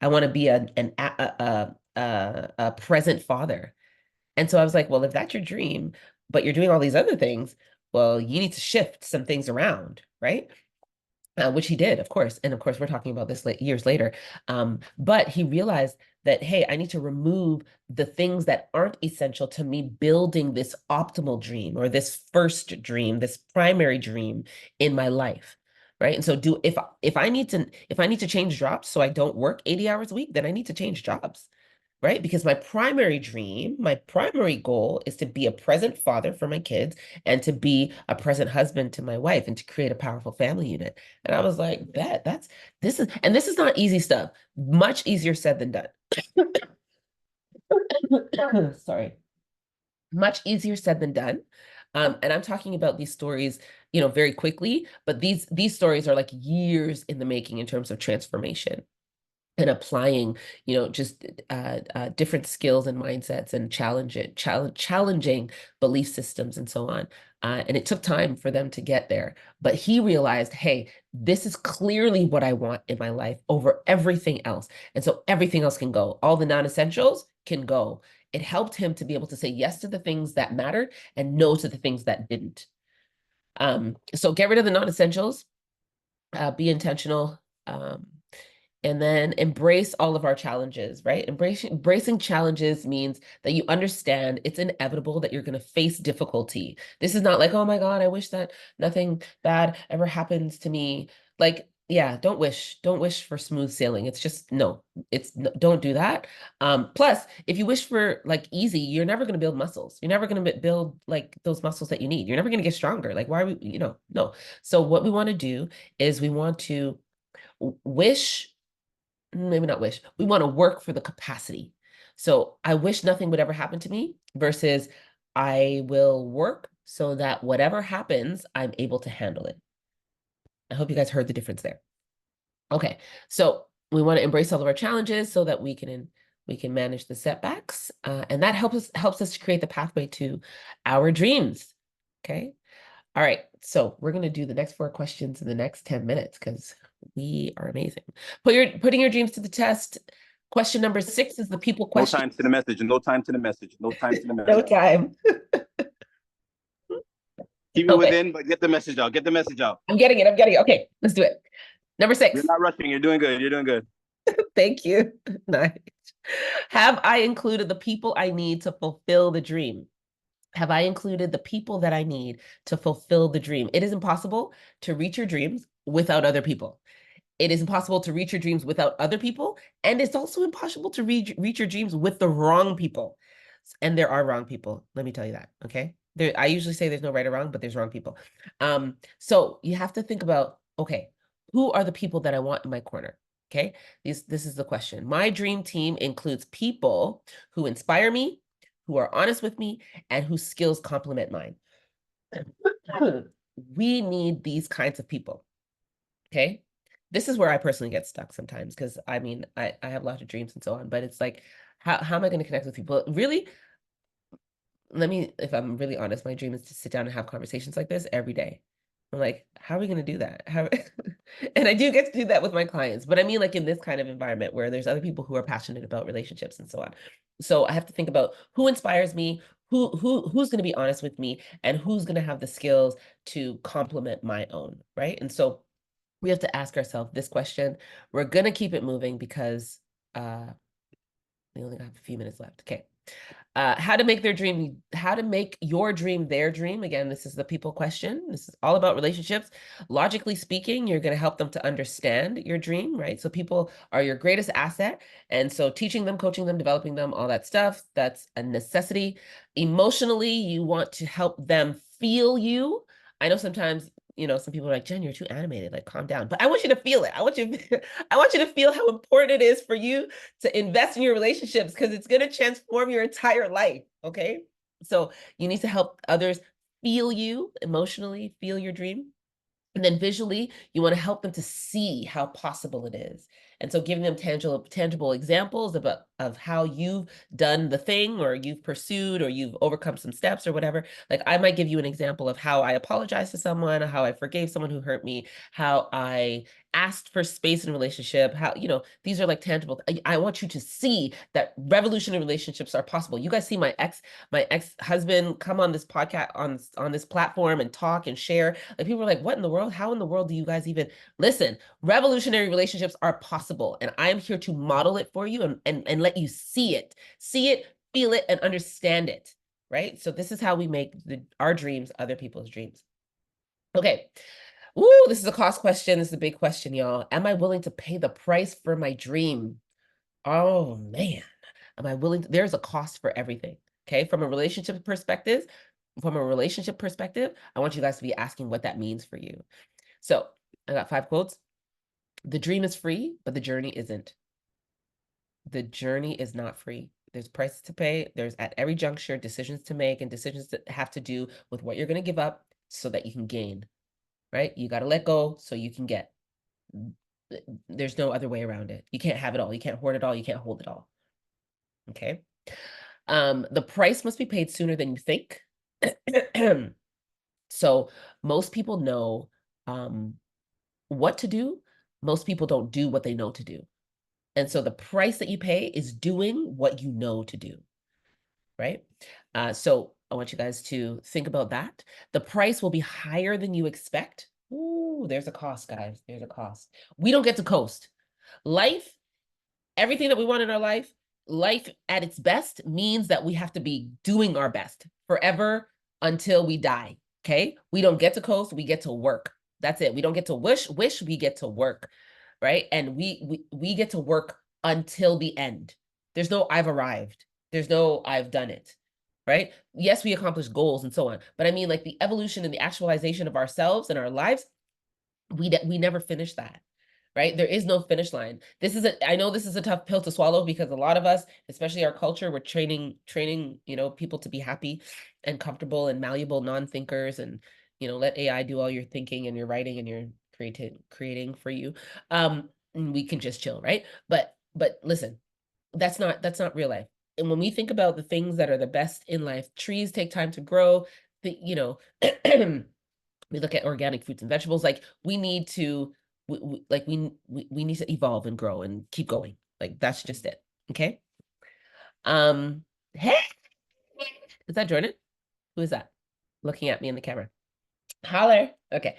I want to be a present father. And so I was like, well, if that's your dream, but you're doing all these other things, well, you need to shift some things around, right? Which he did, of course. And of course, we're talking about this years later. But he realized that, hey, I need to remove the things that aren't essential to me building this optimal dream or this first dream, this primary dream in my life. Right. And so if I need to change jobs so I don't work 80 hours a week, then I need to change jobs, right? Because my primary dream, my primary goal is to be a present father for my kids and to be a present husband to my wife and to create a powerful family unit. And I was like, this is not easy stuff. Much easier said than done. Sorry. Much easier said than done. And I'm talking about these stories, you know, very quickly, but these stories are like years in the making in terms of transformation and applying, you know, just different skills and mindsets and challenging belief systems and so on. And it took time for them to get there. But he realized, hey, this is clearly what I want in my life over everything else. And so everything else can go. All the non-essentials can go. It helped him to be able to say yes to the things that mattered and no to the things that didn't. So get rid of the non-essentials, be intentional. And then embrace all of our challenges, right? Embracing challenges means that you understand it's inevitable that you're going to face difficulty. This is not like, oh my God, I wish that nothing bad ever happens to me. Like, yeah, don't wish for smooth sailing. It's just, no, don't do that. Plus, if you wish for like easy, you're never going to build muscles. You're never going to build like those muscles that you need. You're never going to get stronger. Like, why are we, you know, no. So what we want to do is we want to wish, maybe not wish, we want to work for the capacity. So I wish nothing would ever happen to me versus I will work so that whatever happens, I'm able to handle it. I hope you guys heard the difference there. Okay, so we want to embrace all of our challenges so that we can manage the setbacks, and that helps us to create the pathway to our dreams. Okay, all right, so we're going to do the next 4 questions in the next 10 minutes because we are amazing. Putting your dreams to the test. Question number 6 is the people No question. time to the message. No time to the message. No time to the No message. time. Keep it Okay, within, but get the message out. Get the message out. I'm getting it. I'm getting it. Okay, let's do it. Number You're 6. not rushing. You're doing good. You're doing good. Thank you. Nice. Have I included the people I need to fulfill the dream? Have I included the people that I need to fulfill the dream? It is impossible to reach your dreams without other people. It is impossible to reach your dreams without other people. And it's also impossible to reach your dreams with the wrong people. And there are wrong people. Let me tell you that. Okay. I usually say there's no right or wrong, but there's wrong people. So you have to think about, okay, who are the people that I want in my corner? Okay. This is the question. My dream team includes people who inspire me, who are honest with me, and whose skills complement mine. We need these kinds of people. Okay. this is where I personally get stuck sometimes, because I mean, I have lots of dreams and so on, but it's like, how am I going to connect with people? Really, let me, if I'm really honest, my dream is to sit down and have conversations like this every day. I'm like, how are we going to do that? How and I do get to do that with my clients, but I mean like in this kind of environment where there's other people who are passionate about relationships and so on. So I have to think about who inspires me, who's going to be honest with me, and who's going to have the skills to complement my own, right? And so we have to ask ourselves this question. We're going to keep it moving because we only have a few minutes left. Okay. How to make how to make your dream their dream. Again, this is the people question. This is all about relationships. Logically speaking, you're going to help them to understand your dream, right? So people are your greatest asset. And so teaching them, coaching them, developing them, all that stuff, that's a necessity. Emotionally, you want to help them feel you. I know sometimes, some people are like, Jen, you're too animated, like calm down. But I want you to feel it. I want you to feel how important it is for you to invest in your relationships, because it's going to transform your entire life. Okay. So you need to help others feel you emotionally, feel your dream. And then visually, you want to help them to see how possible it is. And so giving them tangible examples of how you've done the thing, or you've pursued, or you've overcome some steps or whatever. Like I might give you an example of how I apologized to someone, how I forgave someone who hurt me, how I asked for space in a relationship, how, these are like tangible. I want you to see that revolutionary relationships are possible. You guys see my ex-husband come on this podcast, on this platform, and talk and share. Like people are like, what in the world? How in the world do you guys even listen? Revolutionary relationships are possible. And I am here to model it for you, and let you see it, feel it, and understand it. Right. So this is how we make our dreams other people's dreams. Okay. Ooh, this is a cost question. This is a big question, y'all. Am I willing to pay the price for my dream? Oh man. Am I willing to, there's a cost for everything. Okay. From a relationship perspective, I want you guys to be asking what that means for you. So I got 5 quotes. The dream is free, but the journey isn't. The journey is not free. There's prices to pay. There's at every juncture decisions to make, and decisions that have to do with what you're going to give up so that you can gain, right? You got to let go so you can get. There's no other way around it. You can't have it all. You can't hoard it all. You can't hold it all. Okay. The price must be paid sooner than you think. So most people know what to do. Most people don't do what they know to do. And so the price that you pay is doing what you know to do, right? So I want you guys to think about that. The price will be higher than you expect. Ooh, there's a cost, guys. There's a cost. We don't get to coast. Life, everything that we want in our life at its best means that we have to be doing our best forever until we die. Okay. We don't get to coast. We get to work. That's it. We don't get to wish, we get to work. Right. And we get to work until the end. There's no, I've arrived. There's no, I've done it. Right. Yes, we accomplish goals and so on. But I mean, like the evolution and the actualization of ourselves and our lives, we never finish that. Right. There is no finish line. I know this is a tough pill to swallow, because a lot of us, especially our culture, we're training, people to be happy and comfortable and malleable non-thinkers, and, let AI do all your thinking and your writing and your creating for you. And we can just chill. Right. But listen, that's not real life. And when we think about the things that are the best in life, trees take time to grow. We look at organic fruits and vegetables. Like we need to, we need to evolve and grow and keep going. Like that's just it. Okay. Hey, is that Jordan? Who is that looking at me in the camera? Holler. Okay.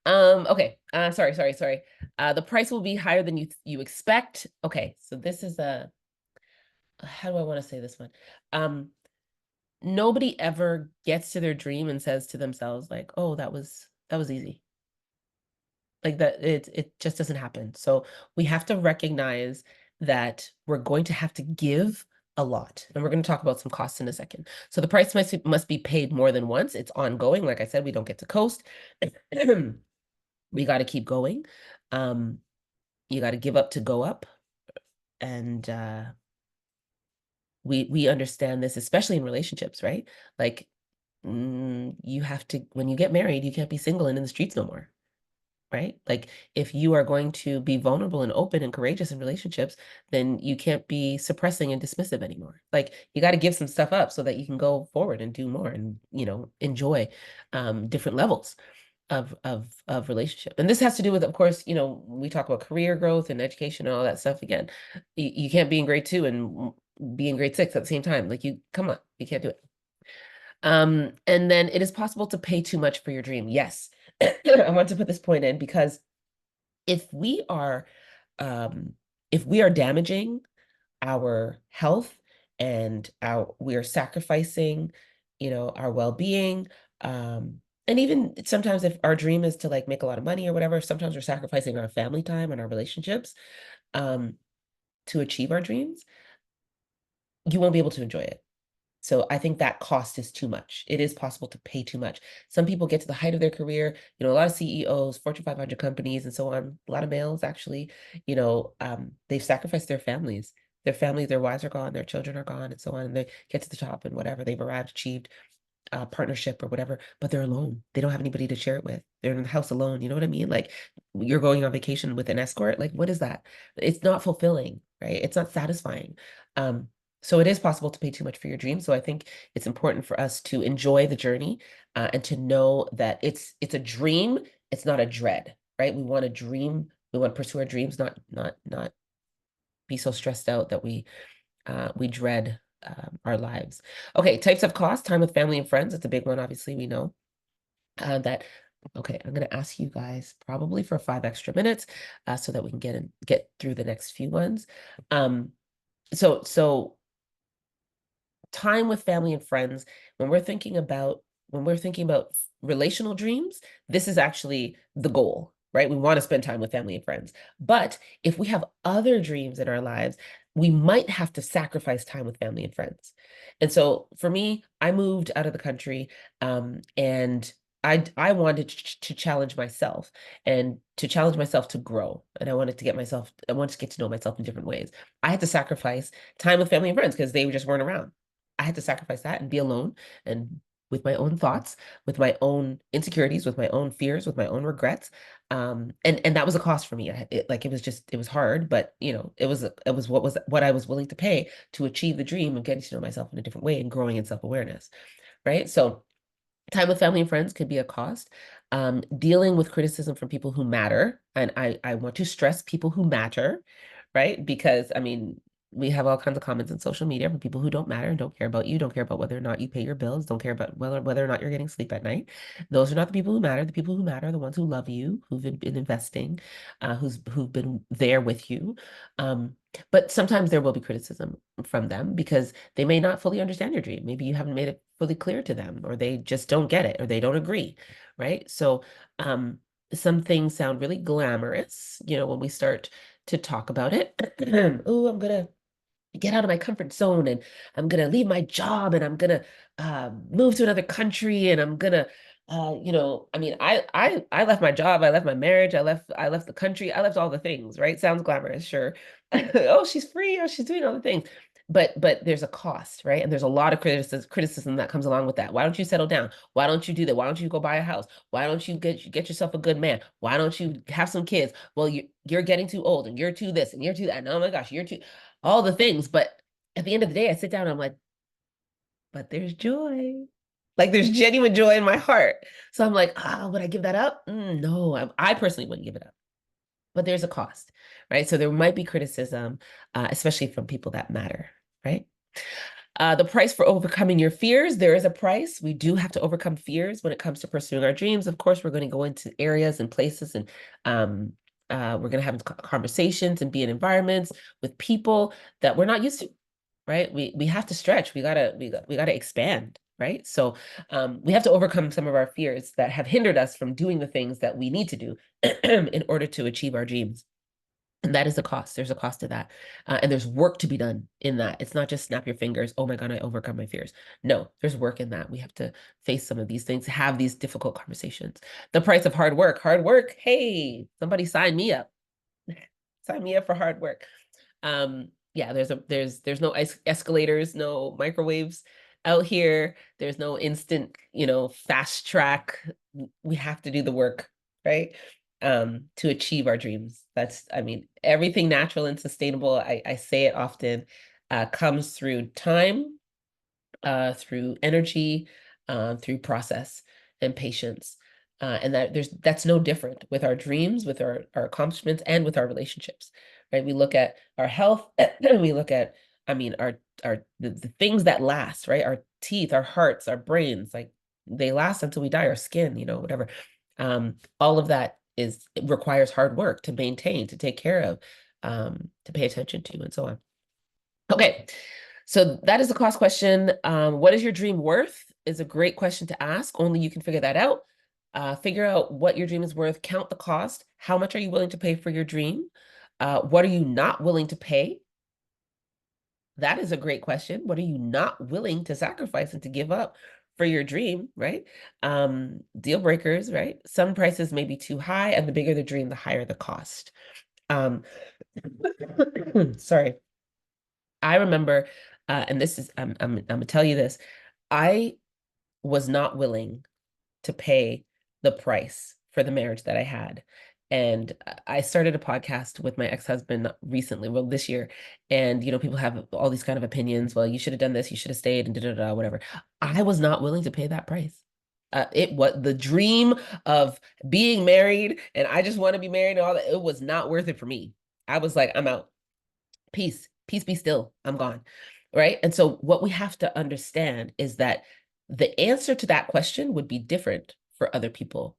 Okay. Sorry. The price will be higher than you expect. Okay. So this is how do I want to say this one? Nobody ever gets to their dream and says to themselves like, oh, that was easy. Like that, it just doesn't happen. So we have to recognize that we're going to have to give a lot, and we're going to talk about some costs in a second. So the price must be paid more than once. It's ongoing. Like I said, we don't get to coast. We got to keep going. You got to give up to go up, and we understand this, especially in relationships, right? Like you have to, when you get married, you can't be single and in the streets no more. right? Like if you are going to be vulnerable and open and courageous in relationships, then you can't be suppressing and dismissive anymore. Like you got to give some stuff up so that you can go forward and do more and, enjoy different levels of relationship. And this has to do with, of course, we talk about career growth and education and all that stuff. Again, you can't be in grade 2 and be in grade 6 at the same time. Like you, come on, you can't do it. And then it is possible to pay too much for your dream. Yes. I want to put this point in because if we are um if we are damaging our health and we are sacrificing, our well-being, and even sometimes if our dream is to like make a lot of money or whatever, sometimes we're sacrificing our family time and our relationships um to achieve our dreams, you won't be able to enjoy it. So I think that cost is too much. It is possible to pay too much. Some people get to the height of their career, a lot of CEOs, Fortune 500 companies, and so on. A lot of males actually, they've sacrificed their families. Their families, their wives are gone, their children are gone, and so on. And they get to the top and whatever they've arrived, achieved partnership or whatever, but they're alone. They don't have anybody to share it with. They're in the house alone. You know what I mean? Like you're going on vacation with an escort. Like, what is that? It's not fulfilling, right? It's not satisfying. Um, so it is possible to pay too much for your dreams. So I think it's important for us to enjoy the journey and to know that it's a dream. It's not a dread, right? We want to dream. We want to pursue our dreams, not be so stressed out that we dread our lives. Okay, types of cost, time with family and friends. It's a big one, obviously, we know that. Okay, I'm going to ask you guys probably for 5 extra minutes so that we can get through the next few ones. Um, so time with family and friends, when we're thinking about relational dreams, this is actually the goal, right? We want to spend time with family and friends. But if we have other dreams in our lives, we might have to sacrifice time with family and friends. And so for me, I moved out of the country and I wanted to challenge myself and to challenge myself to grow. And I wanted to get to know myself in different ways. I had to sacrifice time with family and friends because they just weren't around. I had to sacrifice that and be alone and with my own thoughts, with my own insecurities, with my own fears, with my own regrets. And that was a cost for me. It was hard, but it was what I was willing to pay to achieve the dream of getting to know myself in a different way and growing in self-awareness. Right. So time with family and friends could be a cost. Dealing with criticism from people who matter. And I want to stress people who matter, right? Because I mean, we have all kinds of comments on social media from people who don't matter and don't care about you, don't care about whether or not you pay your bills, don't care about whether or not you're getting sleep at night. Those are not the people who matter. The people who matter are the ones who love you, who've been investing, who've been there with you. Um, but sometimes there will be criticism from them because they may not fully understand your dream. Maybe you haven't made it fully clear to them, or they just don't get it, or they don't agree, right? So some things sound really glamorous, when we start to talk about it. Oh, I'm gonna get out of my comfort zone and I'm gonna leave my job and I'm gonna move to another country and I'm gonna I mean I left my job, I left my marriage, I left the country, I left all the things, right? Sounds glamorous, sure. Oh, she's free, oh, she's doing all the things. But there's a cost, right? And there's a lot of criticism that comes along with that. Why don't you settle down? Why don't you do that? Why don't you go buy a house? Why don't you get yourself a good man? Why don't you have some kids? Well, you're getting too old and you're too this and you're too that. And oh my gosh, you're too all the things. But at the end of the day, I sit down and I'm like, but there's joy. Like there's genuine joy in my heart. So I'm like, would I give that up? No, I personally wouldn't give it up. But there's a cost, right? So there might be criticism, especially from people that matter, right? The price for overcoming your fears, there is a price. We do have to overcome fears when it comes to pursuing our dreams. Of course, we're going to go into areas and places and um, we're going to have conversations and be in environments with people that we're not used to, right? We have to stretch. We gotta expand, right? So we have to overcome some of our fears that have hindered us from doing the things that we need to do in order to achieve our dreams. And that is a cost. There's a cost to that. And there's work to be done in that. It's not just snap your fingers. Oh my God, I overcome my fears. No, there's work in that. We have to face some of these things, have these difficult conversations. The price of hard work. Hard work. Hey, somebody sign me up. Sign me up for hard work. Yeah, there's no escalators, no microwaves out here. There's no instant, fast track. We have to do the work, right? to achieve our dreams. That's, I mean, everything natural and sustainable, I say it often, comes through time, through energy, through process and patience. And that's no different with our dreams, with our accomplishments, and with our relationships, right? We look at our health, we look at, I mean, the things that last, right? Our teeth, our hearts, our brains, like they last until we die, our skin, whatever. All of that it requires hard work to maintain, to take care of, to pay attention to, and so on. Okay, so that is the cost question. What is your dream worth is a great question to ask. Only you can figure that out. Figure out what your dream is worth, count the cost. How much are you willing to pay for your dream? What are you not willing to pay? That is a great question. What are you not willing to sacrifice and to give up for your dream, right? Deal breakers, right? Some prices may be too high, and the bigger the dream, the higher the cost. Um, sorry. I remember, and this is, I'm gonna tell you this, I was not willing to pay the price for the marriage that I had. And I started a podcast with my ex-husband recently, well, this year. And, people have all these kind of opinions. Well, you should have done this, you should have stayed, and da-da-da, whatever. I was not willing to pay that price. It was the dream of being married, and I just want to be married and all that. It was not worth it for me. I was like, I'm out. Peace, peace be still. I'm gone. Right. And so what we have to understand is that the answer to that question would be different for other people.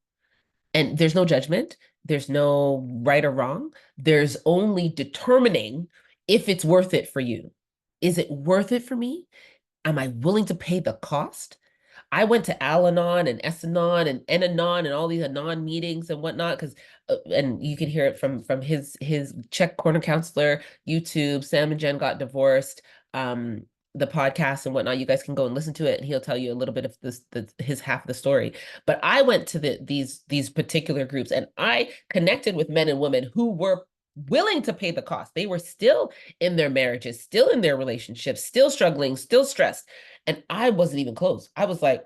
And there's no judgment, there's no right or wrong. There's only determining if it's worth it for you. Is it worth it for me? Am I willing to pay the cost? I went to Al-Anon and S-Anon and En-Anon and all these Anon meetings and whatnot, because and you can hear it from his Czech corner counselor, YouTube. Sam and Jen got divorced. The podcast and whatnot. You guys can go and listen to it, and he'll tell you a little bit of his half of the story. But I went to these particular groups, and I connected with men and women who were willing to pay the cost. They were still in their marriages, still in their relationships, still struggling, still stressed. And I wasn't even close. I was like,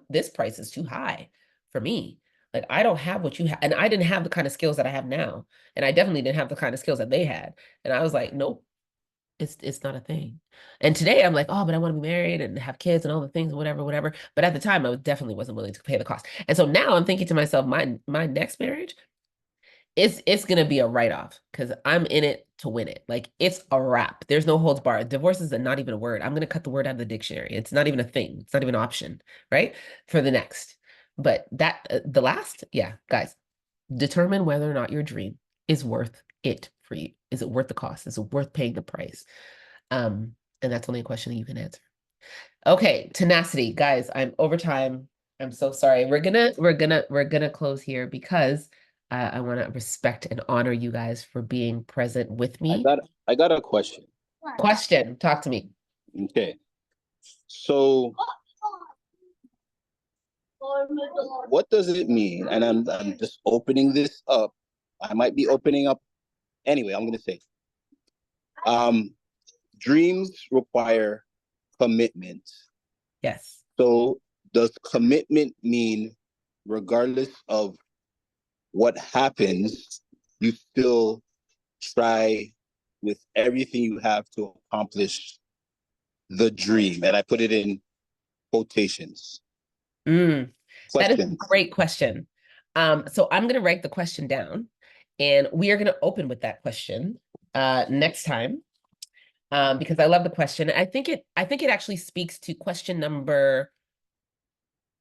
this price is too high for me. Like, I don't have what you have. And I didn't have the kind of skills that I have now. And I definitely didn't have the kind of skills that they had. And I was like, nope, it's not a thing. And today I'm like, oh, but I want to be married and have kids and all the things, whatever, whatever. But at the time, I definitely wasn't willing to pay the cost. And so now I'm thinking to myself, my next marriage, it's gonna be a write-off because I'm in it to win it. Like, it's a wrap. There's no holds barred. Divorce is not even a word. I'm gonna cut the word out of the dictionary. It's not even a thing. It's not even an option, right? For the next. But that the last, yeah, guys, determine whether or not your dream is worth it for you. Is it worth the cost? Is it worth paying the price? And that's only a question that you can answer. Okay, tenacity, guys. I'm over time. I'm so sorry. We're gonna close here because I want to respect and honor you guys for being present with I me. got I got a question. Question, talk to me. Okay. So what does it mean? And I'm just opening this up. I might be opening up anyway, I'm gonna say. Um Dreams require commitment. Yes. So does commitment mean regardless of what happens, you still try with everything you have to accomplish the dream? And I put it in quotations. That is a Questions. great question. So I'm gonna write the question down, and we are gonna open with that question next time. Because I love the question. I think it actually speaks to question number.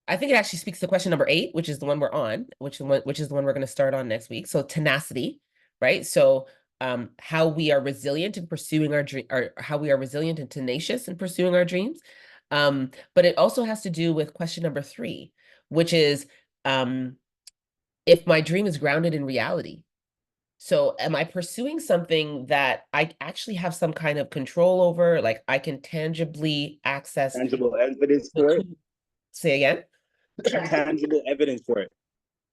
I think it actually speaks to question number 8, which is the one we're on, which is the one we're going to start on next week. So tenacity, right? So how we are resilient in pursuing our dream, or how we are resilient and tenacious in pursuing our dreams. But it also has to do with question number 3, which is if my dream is grounded in reality. So am I pursuing something that I actually have some kind of control over? Like, I can tangibly access Tangible evidence the for it. tool. Say again? Tangible evidence for it.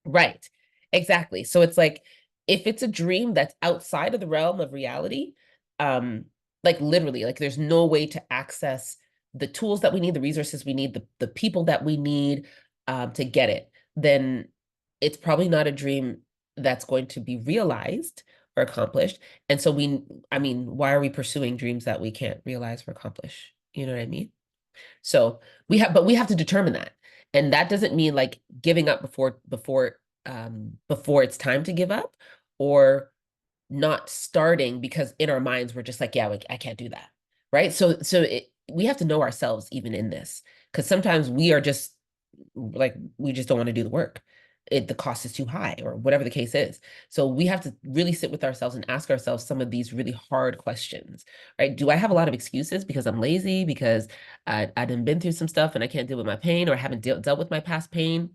Right. Exactly. So it's like, if it's a dream that's outside of the realm of reality, um, like literally, like there's no way to access the tools that we need, the resources we need, the people that we need to get it, then it's probably not a dream that's going to be realized or accomplished. And so I mean, why are we pursuing dreams that we can't realize or accomplish? You know what I mean? So but we have to determine that. And that doesn't mean like giving up before it's time to give up, or not starting because in our minds we're just like, yeah, I can't do that. Right. We have to know ourselves even in this, because sometimes we are just like, we just don't want to do the work. The cost is too high or whatever the case is. So we have to really sit with ourselves and ask ourselves some of these really hard questions, right? Do I have a lot of excuses because I'm lazy, because I done been through some stuff and I can't deal with my pain, or I haven't dealt with my past pain,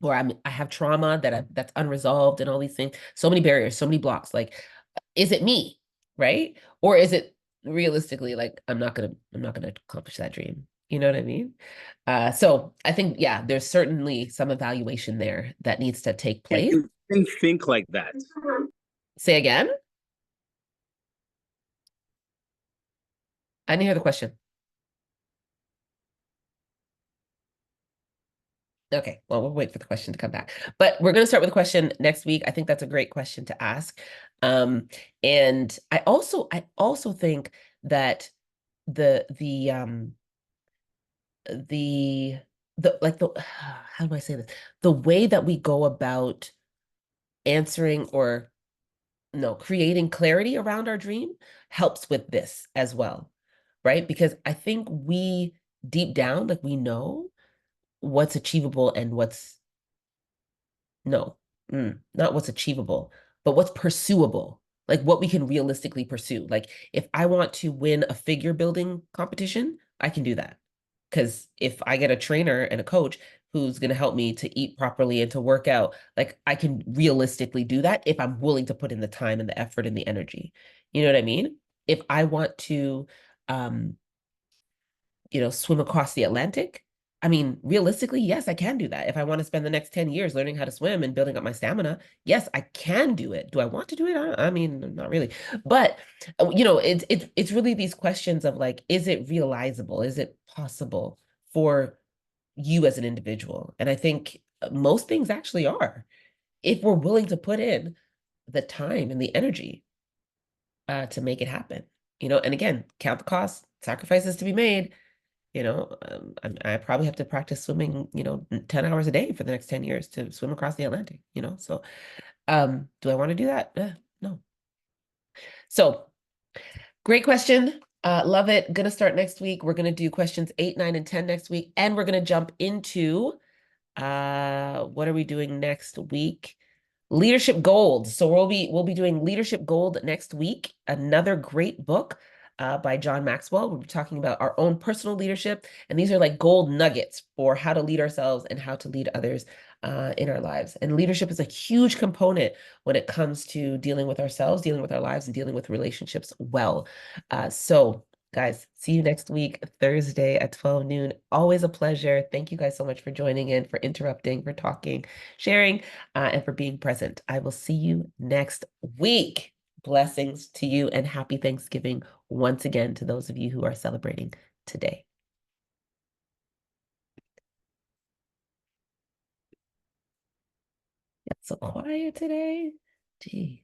or I have trauma that's unresolved and all these things. So many barriers, so many blocks. Like, is it me, right? Or is it realistically like I'm not gonna accomplish that dream? You know what I mean? So I think, yeah, there's certainly some evaluation there that needs to take Can't place. even think like that. Say again? I didn't hear the question. Okay, well, we'll wait for the question to come back. But we're going to start with a question next week. I think that's a great question to ask. Um, and I also think that the the um the the how do I say this? The way that we go about answering, or no, creating clarity around our dream helps with this as well, right? Because I think we deep down, like, we know what's achievable and what's no, not what's achievable, but what's pursuable, like what we can realistically pursue. Like, if I want to win a figure building competition, I can do that. Because if I get a trainer and a coach who's going to help me to eat properly and to work out, like, I can realistically do that if I'm willing to put in the time and the effort and the energy. You know what I mean? If I want to, um, swim across the Atlantic. I mean, realistically, yes, I can do that. If I want to spend the next 10 years learning how to swim and building up my stamina, yes, I can do it. Do I want to do it? I mean, not really. But it's really these questions of like, is it realizable? Is it possible for you as an individual? And I think most things actually are, if we're willing to put in the time and the energy to make it happen. And again, count the costs, sacrifices to be made. I probably have to practice swimming, 10 hours a day for the next 10 years to swim across the Atlantic. So, do I want to do that? No. So, great question. Love it. Gonna start next week. We're gonna do questions 8, 9, and 10 next week. And we're gonna jump into what are we doing next week? Leadership Gold. So we'll be doing Leadership Gold next week. Another great book by John Maxwell. We'll be talking about our own personal leadership, and these are like gold nuggets for how to lead ourselves and how to lead others in our lives. And leadership is a huge component when it comes to dealing with ourselves, dealing with our lives, and dealing with relationships well. So guys, see you next week, Thursday at 12 noon. Always a pleasure. Thank you guys so much for joining in, for interrupting, for talking, sharing, and for being present. I will see you next week. Blessings to you and happy Thanksgiving once again to those of you who are celebrating today. It's so quiet today. Gee.